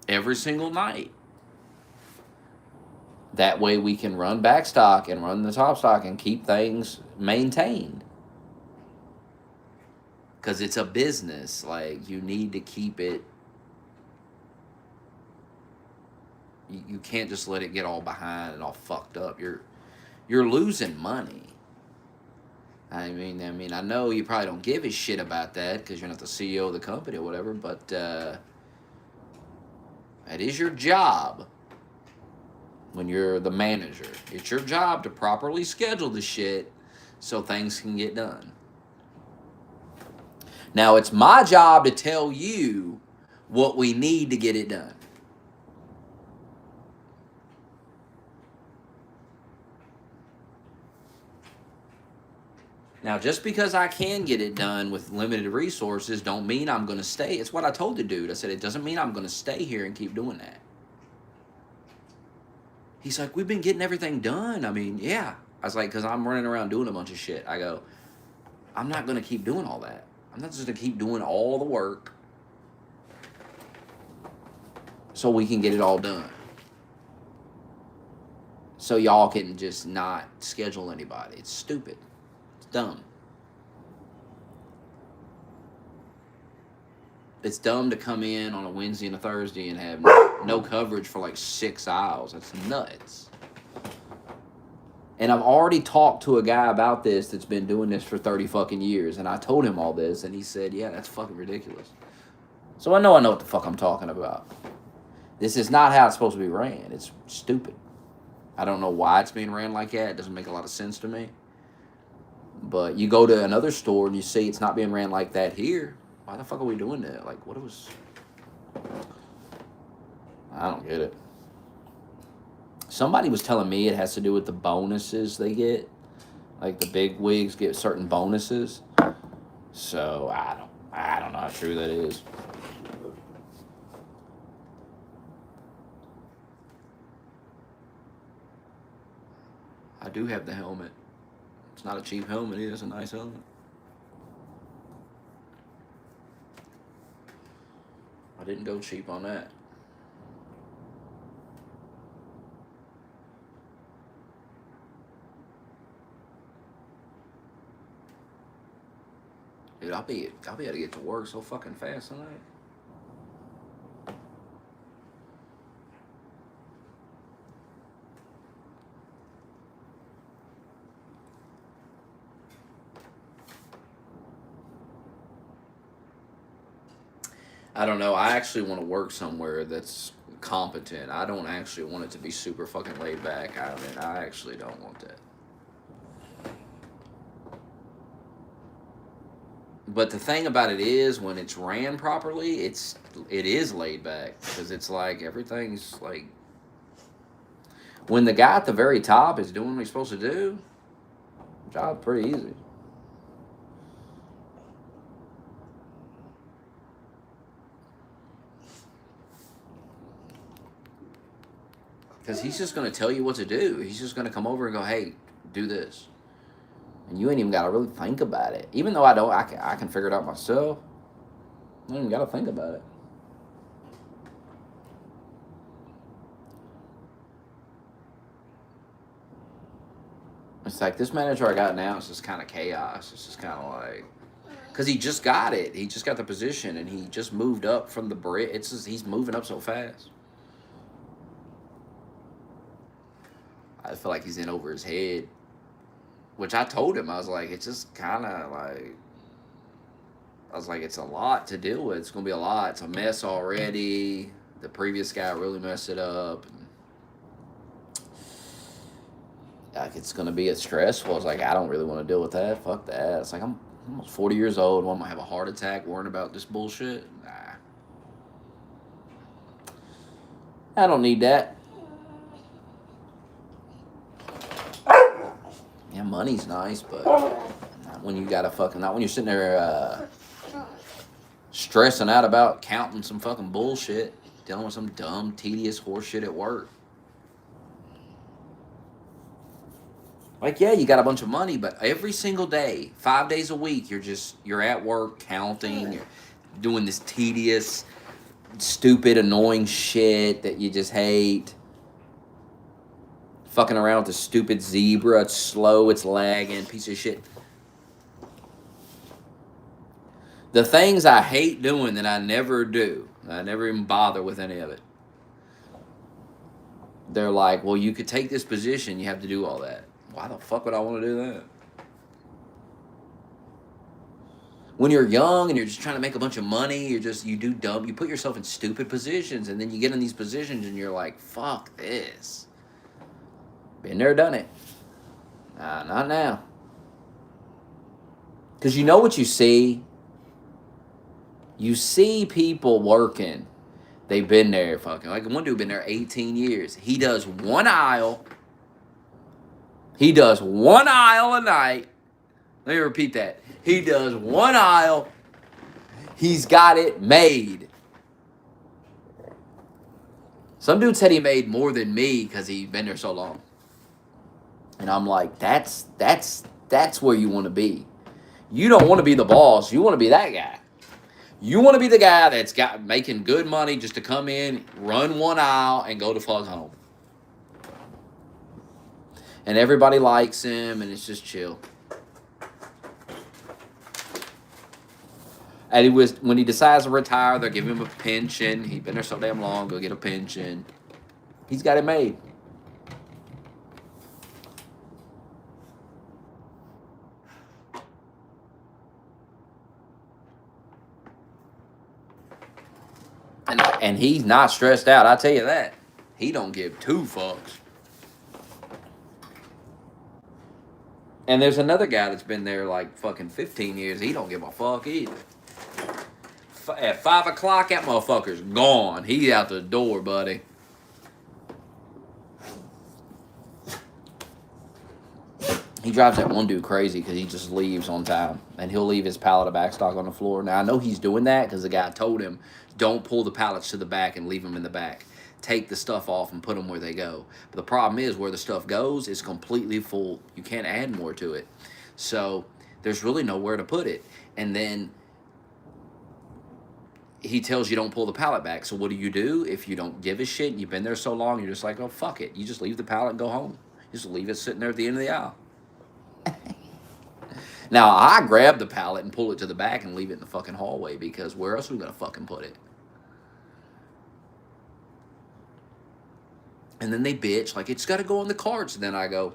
Every single night. That way we can run back stock and run the top stock and keep things maintained. Because it's a business. Like, you need to keep it You can't just let it get all behind and all fucked up. You're losing money. I mean, I know you probably don't give a shit about that because you're not the CEO of the company or whatever, but it is your job when you're the manager. It's your job to properly schedule the shit so things can get done. Now, it's my job to tell you what we need to get it done. Now, just because I can get it done with limited resources don't mean I'm going to stay. It's what I told the dude. I said, it doesn't mean I'm going to stay here and keep doing that. He's like, we've been getting everything done. I mean, yeah. I was like, because I'm running around doing a bunch of shit. I go, I'm not going to keep doing all that. I'm not just going to keep doing all the work so we can get it all done. So y'all can just not schedule anybody. It's stupid. It's dumb. It's dumb to come in on a Wednesday and a Thursday and have no coverage for like 6 hours. That's nuts. And I've already talked to a guy about this that's been doing this for 30 fucking years. And I told him all this. And he said, yeah, that's fucking ridiculous. So I know what the fuck I'm talking about. This is not how it's supposed to be ran. It's stupid. I don't know why it's being ran like that. It doesn't make a lot of sense to me. But you go to another store and you see it's not being ran like that here. Why the fuck are we doing that? Like, what was... I don't get it. Somebody was telling me it has to do with the bonuses they get. Like the big wigs get certain bonuses. So I don't know how true that is. I do have the helmet. It's not a cheap helmet. It is a nice helmet. I didn't go cheap on that. Dude, I'll be able to get to work so fucking fast tonight. I don't know. I actually want to work somewhere that's competent. I don't actually want it to be super fucking laid back. I mean, I actually don't want that. But the thing about it is, when it's ran properly, it is laid back because it's like everything's like when the guy at the very top is doing what he's supposed to do, job pretty easy. Because he's just going to tell you what to do. He's just going to come over and go, hey, do this. And you ain't even got to really think about it. Even though I can figure it out myself. I ain't even got to think about it. It's like this manager I got now, it's just kind of chaos. It's just kind of like, because he just got it. He just got the position and he just moved up from the bridge. It's just, he's moving up so fast. I feel like he's in over his head. Which I told him, I was like, it's just kind of like, I was like, it's a lot to deal with. It's going to be a lot. It's a mess already. The previous guy really messed it up. And like, it's going to be stressful. It's like, I don't really want to deal with that. Fuck that. It's like, I'm almost 40 years old. I'm going to have a heart attack worrying about this bullshit. Nah. I don't need that. Yeah, money's nice, but not when you got to fucking, not when you're sitting there stressing out about counting some fucking bullshit, dealing with some dumb, tedious horseshit at work. Like, yeah, you got a bunch of money, but every single day, 5 days a week, you're at work counting, you're doing this tedious, stupid, annoying shit that you just hate. Fucking around with the stupid zebra. It's slow, it's lagging, piece of shit. The things I hate doing that I never do. I never even bother with any of it. they're like, well, you could take this position, you have to do all that. Why the fuck would I want to do that? When you're young and you're just trying to make a bunch of money, you do dumb, you put yourself in stupid positions, and then you get in these positions and you're like, fuck this. Been there, done it. Nah, not now. Because you know what you see? You see people working. They've been there fucking. Like one dude been there 18 years. He does one aisle. He does one aisle a night. Let me repeat that. He does one aisle. He's got it made. Some dude said he made more than me because he'd been there so long. And I'm like, that's where you want to be. You don't want to be the boss. You want to be that guy. You want to be the guy that's got making good money just to come in, run one aisle, and go to fuck home. And everybody likes him, and it's just chill. And when he decides to retire, they're giving him a pension. He's been there so damn long, go get a pension. He's got it made. And he's not stressed out, I tell you that. He don't give two fucks. And there's another guy that's been there like fucking 15 years. He don't give a fuck either. At 5 o'clock, that motherfucker's gone. He's out the door, buddy. He drives that one dude crazy because he just leaves on time. And he'll leave his pallet of back stock on the floor. Now, I know he's doing that because the guy told him, don't pull the pallets to the back and leave them in the back. Take the stuff off and put them where they go. But the problem is where the stuff goes is completely full. You can't add more to it. So there's really nowhere to put it. And then he tells you don't pull the pallet back. So what do? If you don't give a shit and you've been there so long, you're just like, oh, fuck it. You just leave the pallet and go home. You just leave it sitting there at the end of the aisle. Now, I grab the pallet and pull it to the back and leave it in the fucking hallway because where else are we going to fucking put it? And then they bitch like, it's got to go on the carts. And then I go,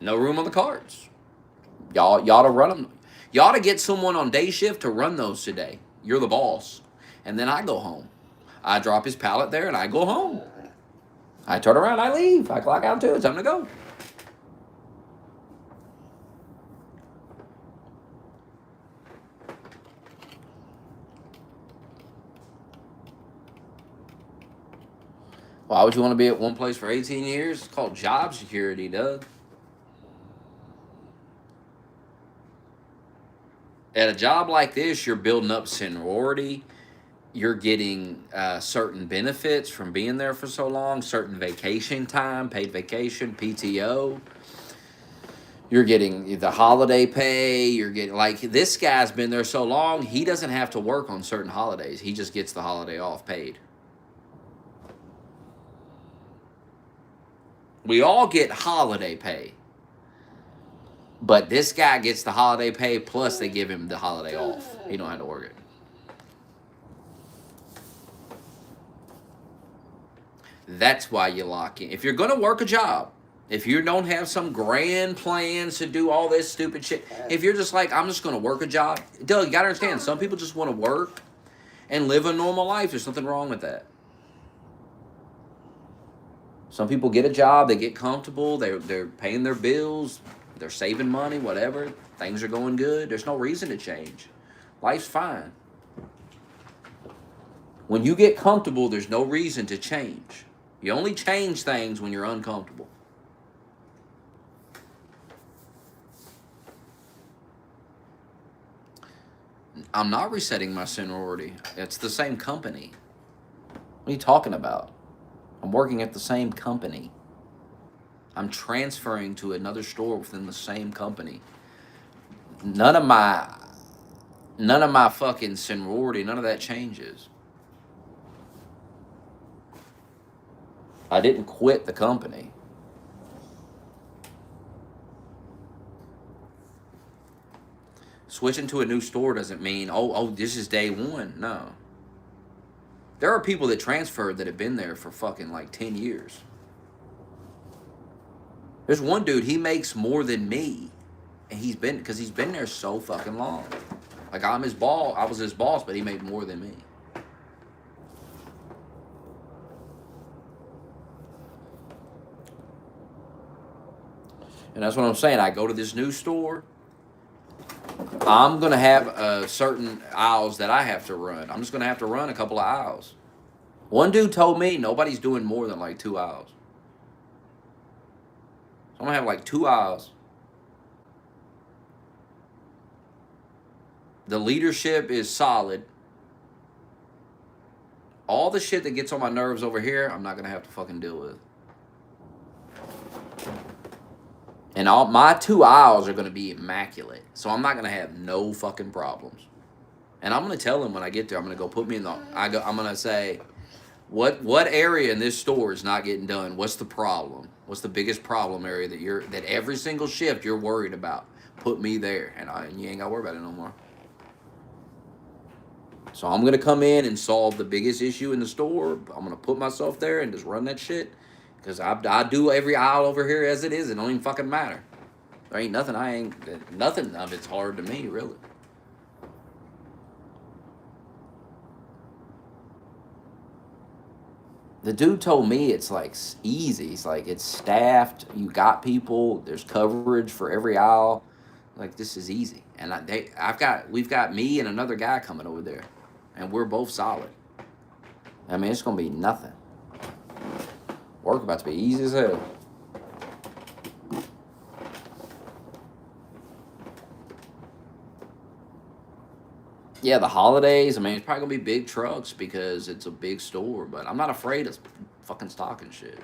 no room on the carts. Y'all to run them. Y'all to get someone on day shift to run those today. You're the boss. And then I go home. I drop his pallet there and I go home. I turn around, I leave. I clock out too. It's time to go. Why would you want to be at one place for 18 years? It's called job security, Doug. At a job like this, you're building up seniority. You're getting certain benefits from being there for so long, certain vacation time, paid vacation, PTO. You're getting the holiday pay. You're getting, like, this guy's been there so long, he doesn't have to work on certain holidays. He just gets the holiday off paid. We all get holiday pay. But this guy gets the holiday pay, plus they give him the holiday off. He don't have to work it. That's why you lock in. If you're going to work a job, if you don't have some grand plans to do all this stupid shit, if you're just like, I'm just going to work a job. Doug, you got to understand, some people just want to work and live a normal life. There's nothing wrong with that. Some people get a job, they get comfortable, they're paying their bills, they're saving money, whatever. Things are going good. There's no reason to change. Life's fine. When you get comfortable, there's no reason to change. You only change things when you're uncomfortable. I'm not resetting my seniority. It's the same company. What are you talking about? I'm working at the same company. I'm transferring to another store within the same company. None of my fucking seniority, none of that changes. I didn't quit the company. Switching to a new store doesn't mean, oh, this is day one. No. There are people that transferred that have been there for fucking like 10 years. There's one dude, he makes more than me, and he's been there so fucking long. Like I'm his boss, I was his boss, but he made more than me. And that's what I'm saying. I go to this new store. I'm gonna have certain aisles that I have to run. I'm just gonna have to run a couple of aisles. One dude told me nobody's doing more than like 2 aisles. So I'm gonna have like 2 aisles. The leadership is solid. All the shit that gets on my nerves over here, I'm not gonna have to fucking deal with. And all my 2 aisles are gonna be immaculate. So I'm not gonna have no fucking problems. And I'm gonna tell him when I get there, I'm gonna go put me in the I'm gonna say, what area in this store is not getting done? What's the problem? What's the biggest problem area that every single shift you're worried about? Put me there, and you ain't gotta worry about it no more. So I'm gonna come in and solve the biggest issue in the store. I'm gonna put myself there and just run that shit, because I do every aisle over here as it is. It don't even fucking matter. There ain't nothing nothing of it's hard to me, really. The dude told me it's like easy. It's like it's staffed. You got people. There's coverage for every aisle. Like this is easy. And we've got me and another guy coming over there, and we're both solid. I mean, it's gonna be nothing. Work about to be easy as hell. Yeah, the holidays. I mean, it's probably gonna be big trucks because it's a big store. But I'm not afraid of fucking stocking shit.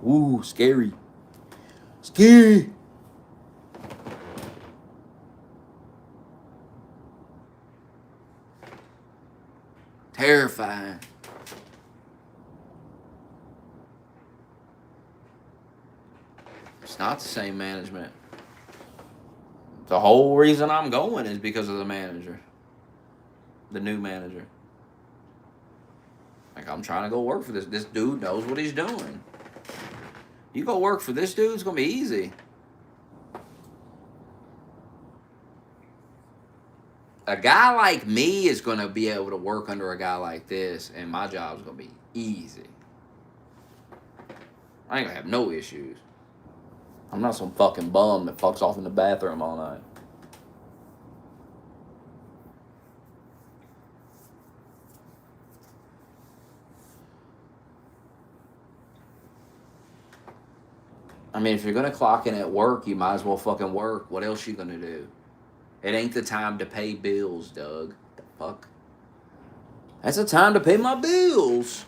Ooh, scary. Scary. Terrifying. It's not the same management. The whole reason I'm going is because of the manager. The new manager. Like, I'm trying to go work for this. This dude knows what he's doing. You go work for this dude, it's going to be easy. A guy like me is going to be able to work under a guy like this, and my job's going to be easy. I ain't going to have no issues. I'm not some fucking bum that fucks off in the bathroom all night. I mean, if you're going to clock in at work, you might as well fucking work. What else you going to do? It ain't the time to pay bills, Doug. The fuck? That's the time to pay my bills.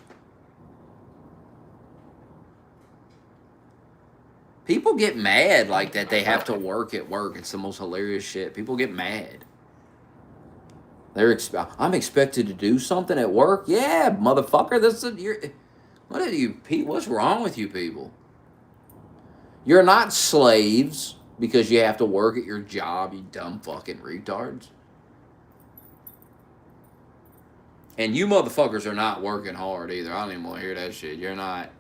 People get mad like that they have to work at work. It's the most hilarious shit. People get mad. I'm expected to do something at work. Yeah, motherfucker. What are you? What's wrong with you people? You're not slaves because you have to work at your job. You dumb fucking retards. And you motherfuckers are not working hard either. I don't even want to hear that shit. You're not.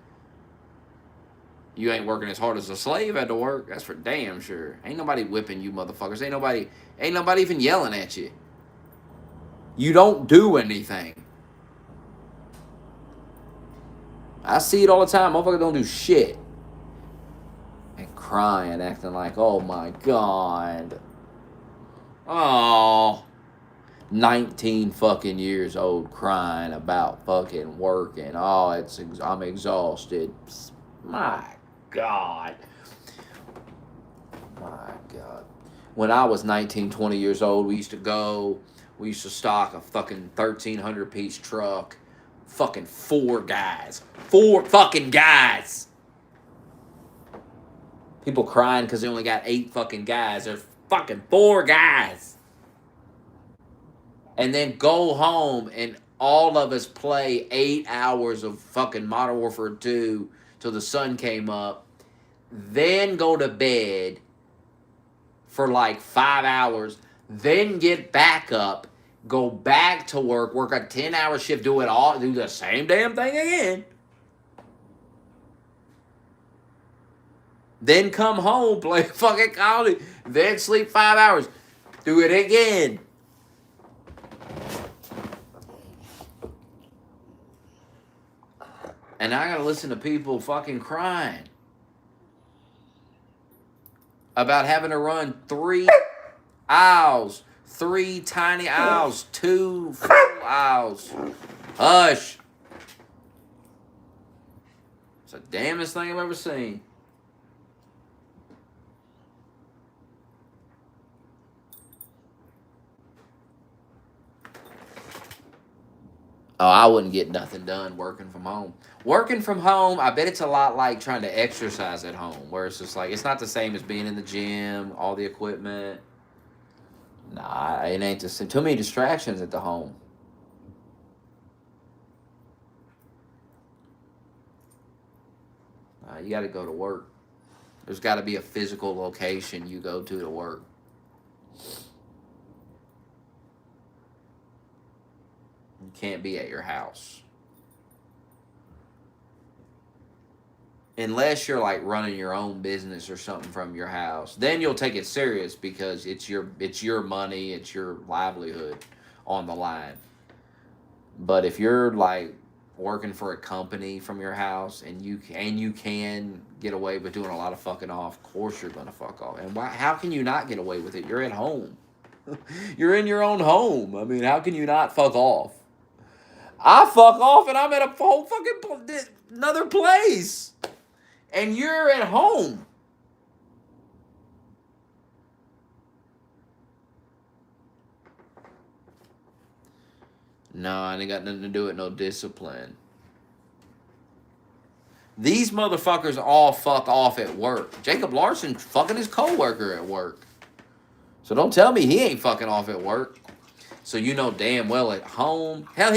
You ain't working as hard as a slave had to work. That's for damn sure. Ain't nobody whipping you motherfuckers. Ain't nobody even yelling at you. You don't do anything. I see it all the time. Motherfuckers don't do shit. And crying, acting like, oh my God. Oh. 19 fucking years old crying about fucking working. Oh, I'm exhausted. My God. My God. When I was 19, 20 years old, we used to stock a fucking 1,300 piece truck. Fucking 4 guys. 4 fucking guys. People crying because they only got 8 fucking guys. There's fucking 4 guys. And then go home and all of us play 8 hours of fucking Modern Warfare 2 till the sun came up. Then go to bed for like 5 hours. Then get back up. Go back to work a 10-hour shift, do the same damn thing again. then come home, play fucking Call of Duty, then sleep 5 hours, do it again. And I gotta listen to people fucking crying about having to run 3 aisles, 3 tiny aisles, 2 full aisles. Hush. It's the damnest thing I've ever seen. Oh, I wouldn't get nothing done working from home. Working from home, I bet it's a lot like trying to exercise at home, where it's just like, it's not the same as being in the gym, all the equipment. Nah, it ain't the same. Too many distractions at the home. You got to go to work. There's got to be a physical location you go to work. You can't be at your house. Unless you're like running your own business or something from your house, then you'll take it serious because it's your money, it's your livelihood on the line. But if you're like working for a company from your house and you can get away with doing a lot of fucking off, of course you're gonna fuck off. And why? How can you not get away with it? You're at home. You're in your own home. I mean, how can you not fuck off? I fuck off and I'm at a whole fucking another place. And you're at home. No, it ain't got nothing to do with no discipline. These motherfuckers all fuck off at work. Jacob Larson fucking his coworker at work. So don't tell me he ain't fucking off at work. So you know damn well at home. Hell,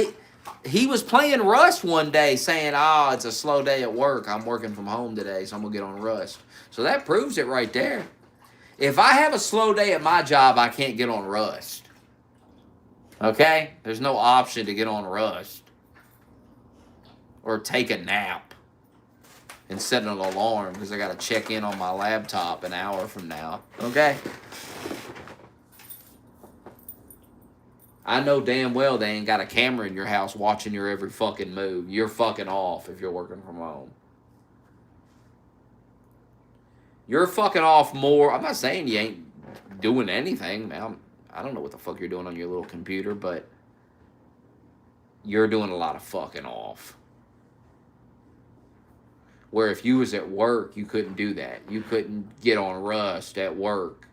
he was playing Rust one day saying, oh, it's a slow day at work. I'm working from home today, so I'm going to get on Rust. So that proves it right there. If I have a slow day at my job, I can't get on Rust. Okay? There's no option to get on Rust. Or take a nap. And set an alarm because I got to check in on my laptop an hour from now. Okay? I know damn well they ain't got a camera in your house watching your every fucking move. You're fucking off if you're working from home. You're fucking off more. I'm not saying you ain't doing anything, man. I don't know what the fuck you're doing on your little computer, but you're doing a lot of fucking off. Where if you was at work, you couldn't do that. You couldn't get on Rust at work.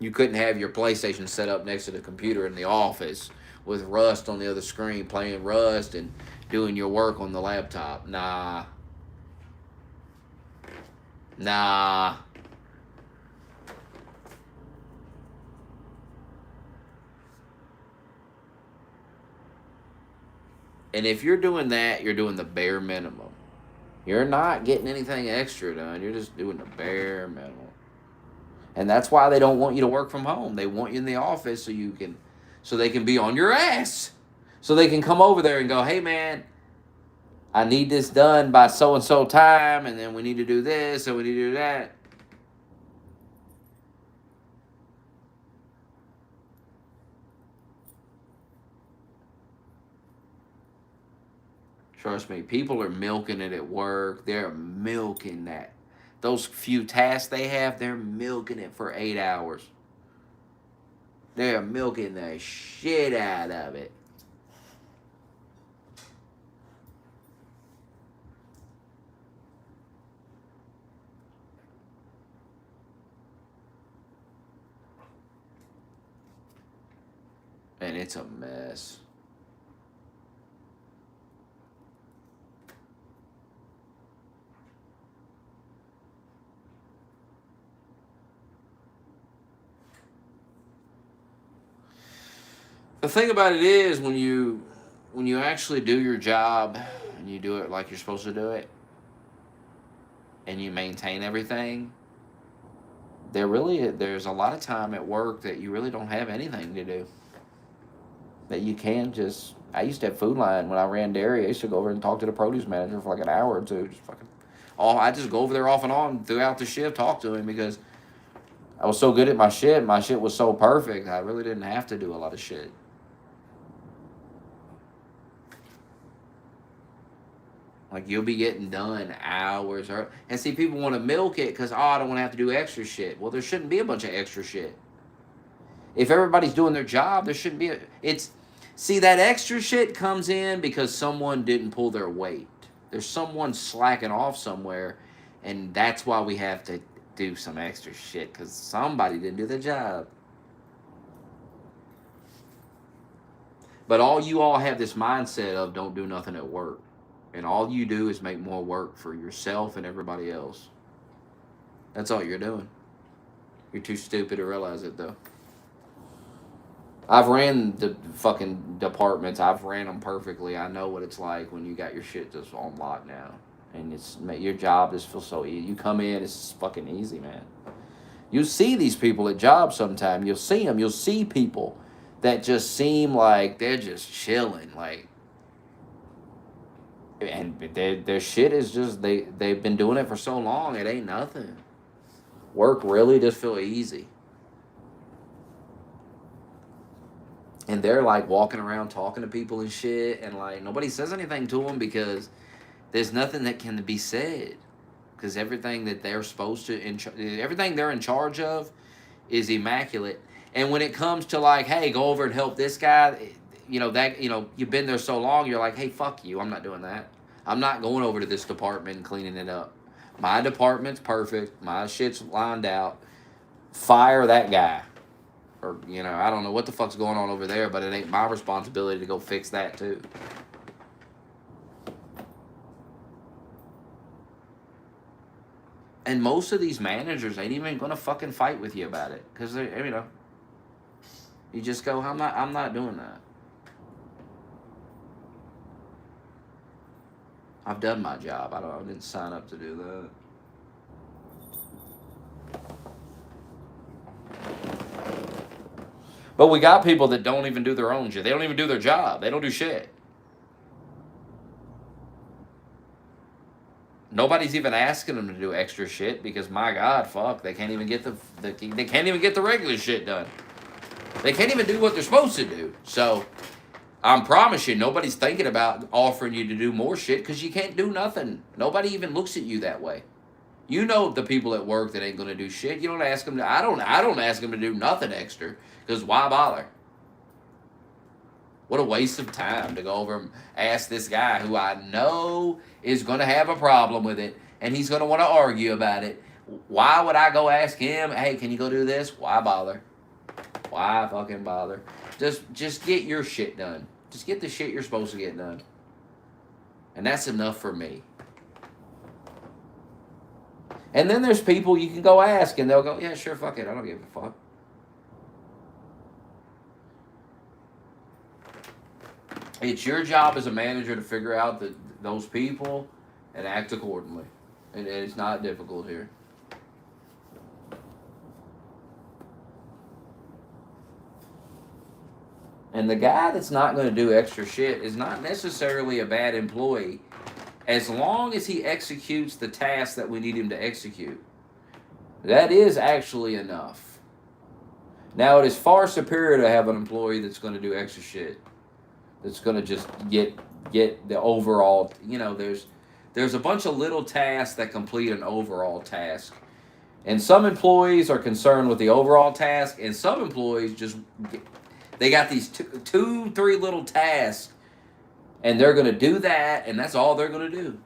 You couldn't have your PlayStation set up next to the computer in the office with Rust on the other screen, playing Rust and doing your work on the laptop. Nah. Nah. And if you're doing that, you're doing the bare minimum. You're not getting anything extra done. You're just doing the bare minimum. And that's why they don't want you to work from home. They want you in the office so they can be on your ass. So they can come over there and go, hey man, I need this done by so and so time, and then we need to do this, and we need to do that. Trust me, people are milking it at work. They're milking that. Those few tasks they have, they're milking it for 8 hours. They're milking the shit out of it. And it's a mess. The thing about it is when you actually do your job and you do it like you're supposed to do it and you maintain everything, there's a lot of time at work that you really don't have anything to do. That you can just I used to have Food Line when I ran dairy. I used to go over and talk to the produce manager for like an hour or two, just fucking I just go over there off and on throughout the shift, talk to him because I was so good at my shit. My shit was so perfect. I really didn't have to do a lot of shit. Like you'll be getting done hours early. And see, people want to milk it because I don't want to have to do extra shit. Well, there shouldn't be a bunch of extra shit. If everybody's doing their job, there shouldn't be it's see that extra shit comes in because someone didn't pull their weight. There's someone slacking off somewhere, and that's why we have to do some extra shit because somebody didn't do the job. But all you all have this mindset of don't do nothing at work. And all you do is make more work for yourself and everybody else. That's all you're doing. You're too stupid to realize it, though. I've ran the fucking departments. I've ran them perfectly. I know what it's like when you got your shit just on lock now. And it's your job just feels so easy. You come in, it's fucking easy, man. You see these people at jobs sometime. You'll see them. You'll see people that just seem like they're just chilling. Like, and their shit is just they've been doing it for so long it ain't nothing. Work really just feel easy, and they're like walking around talking to people and shit, and like nobody says anything to them because there's nothing that can be said because everything that they're supposed to everything they're in charge of is immaculate. And when it comes to like, hey, go over and help this guy, you've been there so long, you're like, hey, fuck you, I'm not doing that. I'm not going over to this department and cleaning it up. My department's perfect. My shit's lined out. Fire that guy. Or, I don't know what the fuck's going on over there, but it ain't my responsibility to go fix that too. And most of these managers ain't even gonna fucking fight with you about it. Because you just go, I'm not doing that. I've done my job. I didn't sign up to do that. But we got people that don't even do their own shit. They don't even do their job. They don't do shit. Nobody's even asking them to do extra shit because my God, fuck, they can't even get they can't even get the regular shit done. They can't even do what they're supposed to do. So I promise you, nobody's thinking about offering you to do more shit because you can't do nothing. Nobody even looks at you that way. You know the people at work that ain't gonna do shit. You don't ask them to. I don't ask them to do nothing extra because why bother? What a waste of time to go over and ask this guy who I know is going to have a problem with it and he's going to want to argue about it. Why would I go ask him, hey, can you go do this? Why bother? Why fucking bother? Just get your shit done. Just get the shit you're supposed to get done. And that's enough for me. And then there's people you can go ask and they'll go, yeah, sure, fuck it. I don't give a fuck. It's your job as a manager to figure out those people and act accordingly. And it's not difficult here. And the guy that's not going to do extra shit is not necessarily a bad employee as long as he executes the task that we need him to execute. That is actually enough. Now, it is far superior to have an employee that's going to do extra shit. That's going to just get the overall, there's a bunch of little tasks that complete an overall task. And some employees are concerned with the overall task, and some employees they got these two, three little tasks, and they're going to do that, and that's all they're going to do.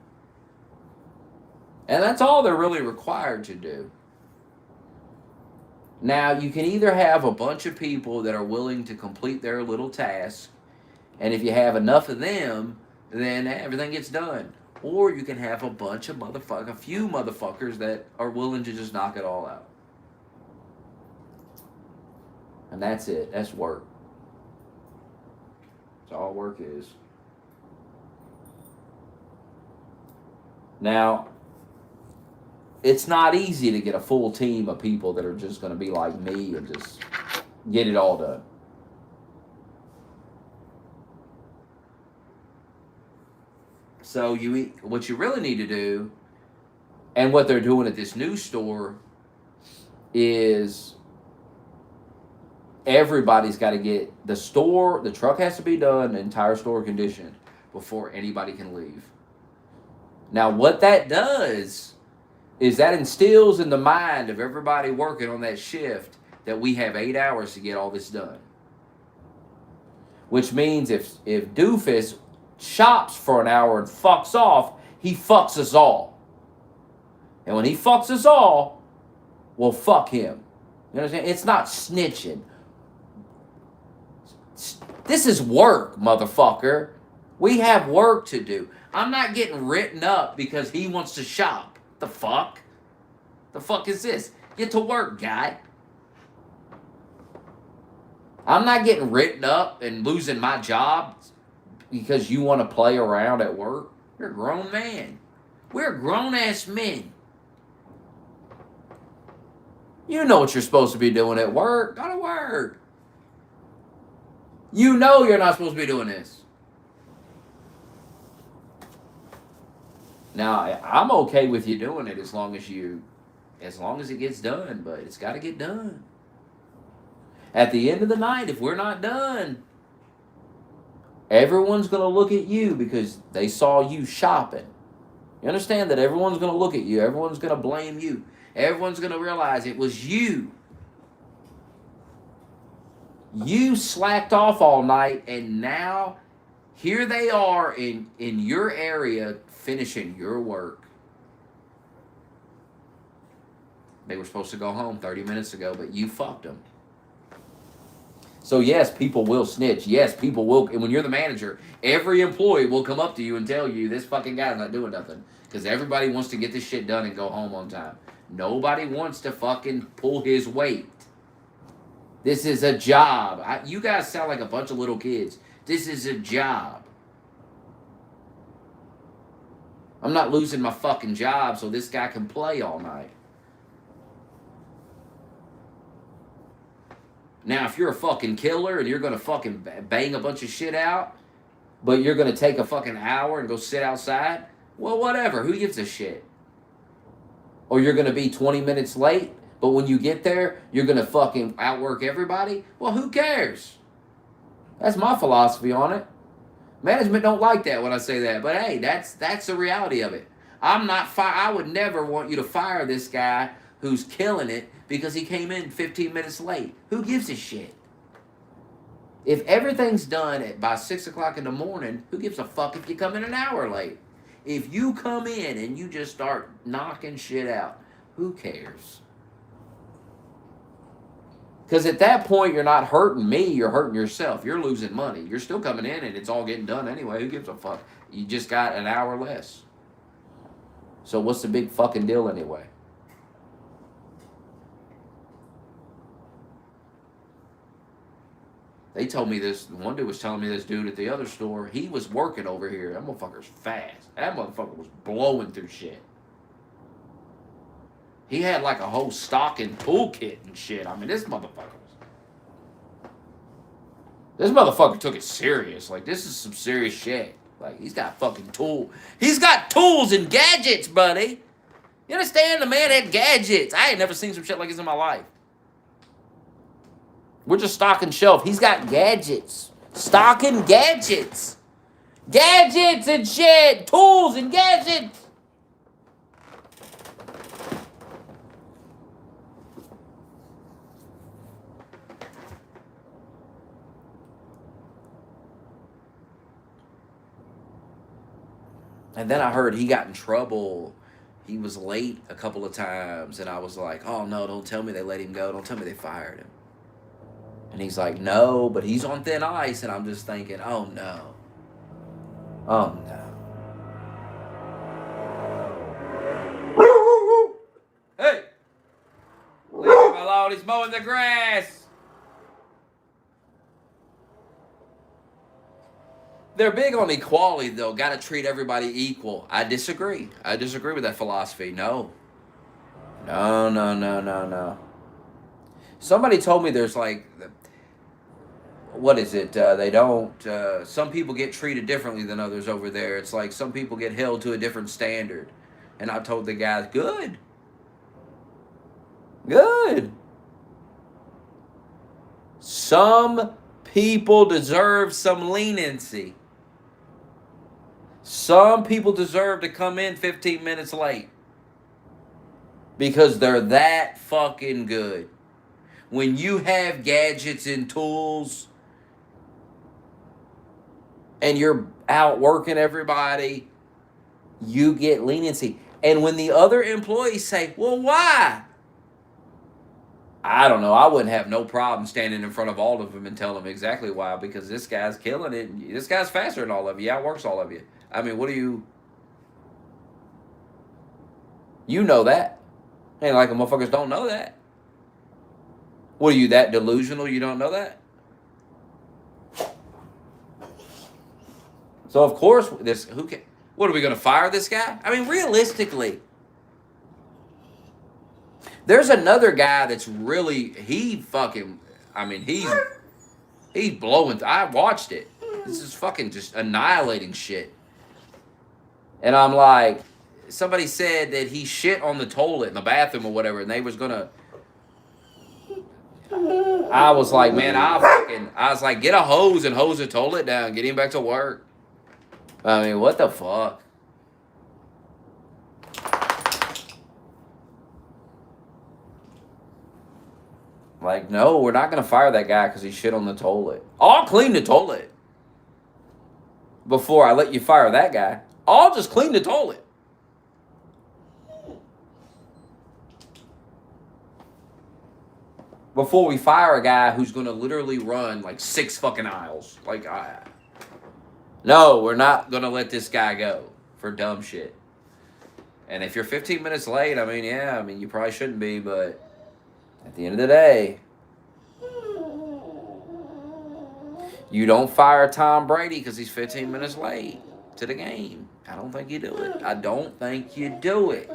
And that's all they're really required to do. Now, you can either have a bunch of people that are willing to complete their little tasks, and if you have enough of them, then everything gets done. Or you can have a few motherfuckers that are willing to just knock it all out. And that's it. That's work. That's all work is. Now, it's not easy to get a full team of people that are just going to be like me and just get it all done. So what you really need to do And what they're doing at this new store is everybody's got to get the truck has to be done, the entire store conditioned before anybody can leave. Now, what that does is that instills in the mind of everybody working on that shift that we have 8 hours to get all this done. Which means if Doofus shops for an hour and fucks off, he fucks us all. And when he fucks us all, well, fuck him. You understand? It's not snitching. This is work, motherfucker. We have work to do. I'm not getting written up because he wants to shop. The fuck? The fuck is this? Get to work, guy. I'm not getting written up and losing my job because you want to play around at work. You're a grown man. We're grown-ass men. You know what you're supposed to be doing at work. Go to work. You know you're not supposed to be doing this. Now, I'm okay with you doing it as long as it gets done, but it's got to get done. At the end of the night, if we're not done, everyone's going to look at you because they saw you shopping. You understand that everyone's going to look at you. Everyone's going to blame you. Everyone's going to realize it was you. You slacked off all night, and now here they are in your area finishing your work. They were supposed to go home 30 minutes ago, but you fucked them. So yes, people will snitch. Yes, people will. And when you're the manager, every employee will come up to you and tell you this fucking guy's not doing nothing. Because everybody wants to get this shit done and go home on time. Nobody wants to fucking pull his weight. This is a job. You guys sound like a bunch of little kids. This is a job. I'm not losing my fucking job so this guy can play all night. Now, if you're a fucking killer and you're going to fucking bang a bunch of shit out, but you're going to take a fucking hour and go sit outside, well, whatever. Who gives a shit? Or you're going to be 20 minutes late, but when you get there, you're going to fucking outwork everybody? Well, who cares? That's my philosophy on it. Management don't like that when I say that, but hey, that's the reality of it. I would never want you to fire this guy who's killing it because he came in 15 minutes late. Who gives a shit? If everything's done by 6 o'clock in the morning, who gives a fuck if you come in an hour late? If you come in and you just start knocking shit out, who cares? Because at that point, you're not hurting me, you're hurting yourself. You're losing money. You're still coming in and it's all getting done anyway. Who gives a fuck? You just got an hour less. So what's the big fucking deal anyway? They told me this, one dude was telling me this dude at the other store, he was working over here. That motherfucker's fast. That motherfucker was blowing through shit. He had like a whole stocking toolkit and shit. I mean, this motherfucker took it serious. Like, this is some serious shit. Like, he's got fucking tool. He's got tools and gadgets, buddy. You understand? The man had gadgets. I ain't never seen some shit like this in my life. We're just stocking shelf. He's got gadgets. Stocking gadgets. Gadgets and shit. Tools and gadgets. And then I heard he got in trouble. He was late a couple of times. And I was like, oh, no, don't tell me they let him go. Don't tell me they fired him. And he's like, no, but he's on thin ice. And I'm just thinking, oh, no. Oh, no. Hey! Leave him alone. He's mowing the grass. They're big on equality, though. Got to treat everybody equal. I disagree. I disagree with that philosophy. No. No. Somebody told me there's like, what is it? They don't, some people get treated differently than others over there. It's like some people get held to a different standard. And I told the guys, good. Good. Some people deserve some leniency. Some people deserve to come in 15 minutes late because they're that fucking good. When you have gadgets and tools and you're out working everybody, you get leniency. And when the other employees say, well, why? I don't know. I wouldn't have no problem standing in front of all of them and telling them exactly why, because this guy's killing it. This guy's faster than all of you. He outworks all of you. I mean, what do you... You know that. Ain't like the motherfuckers don't know that. What are you, that delusional you don't know that? So of course this who can what are we gonna fire this guy? I mean, realistically, there's another guy that's really he's blowing. I watched it. This is fucking just annihilating shit. And I'm like, somebody said that he shit on the toilet in the bathroom or whatever, and they was gonna. I was like, man, I was like, get a hose and hose the toilet down, get him back to work. I mean, what the fuck? Like, no, we're not gonna fire that guy because he shit on the toilet. I'll clean the toilet before I let you fire that guy. I'll just clean the toilet. Before we fire a guy who's gonna literally run like 6 fucking aisles. Like, no, we're not gonna let this guy go for dumb shit. And if you're 15 minutes late, I mean, yeah, I mean, you probably shouldn't be, but at the end of the day, you don't fire Tom Brady because he's 15 minutes late to the game. I don't think you do it. I don't think you do it.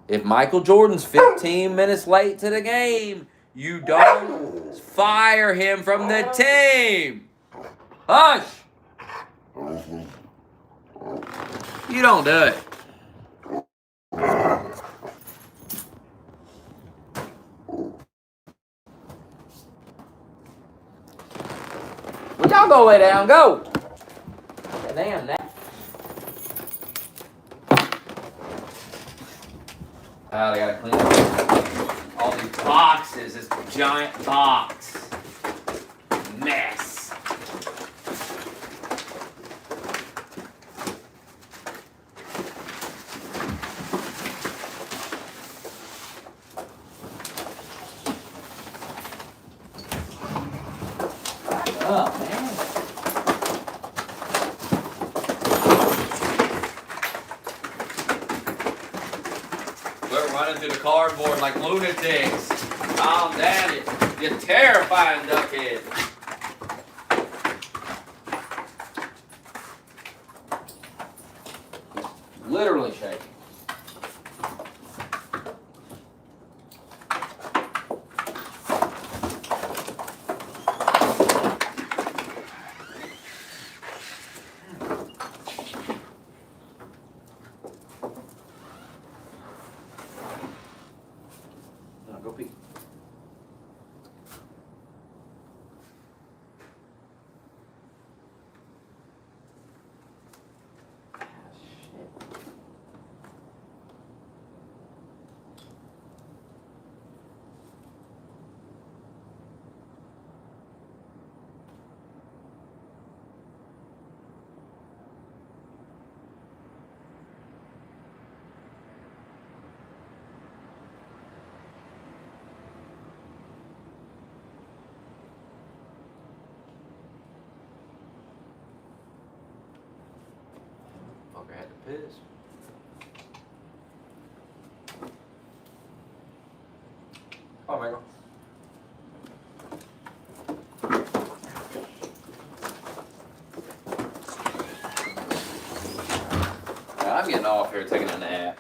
If Michael Jordan's 15 minutes late to the game, you don't fire him from the team. Hush! You don't do it. Well, y'all go lay down. Go. Damn that. Oh, they gotta clean up all these boxes. This giant box. Mess. Oh, man. We're running through the cardboard like lunatics. Calm down, you terrifying duckhead. Literally shaking. Go pee. Fucker had to piss. Oh, Michael. I'm getting off here taking a nap.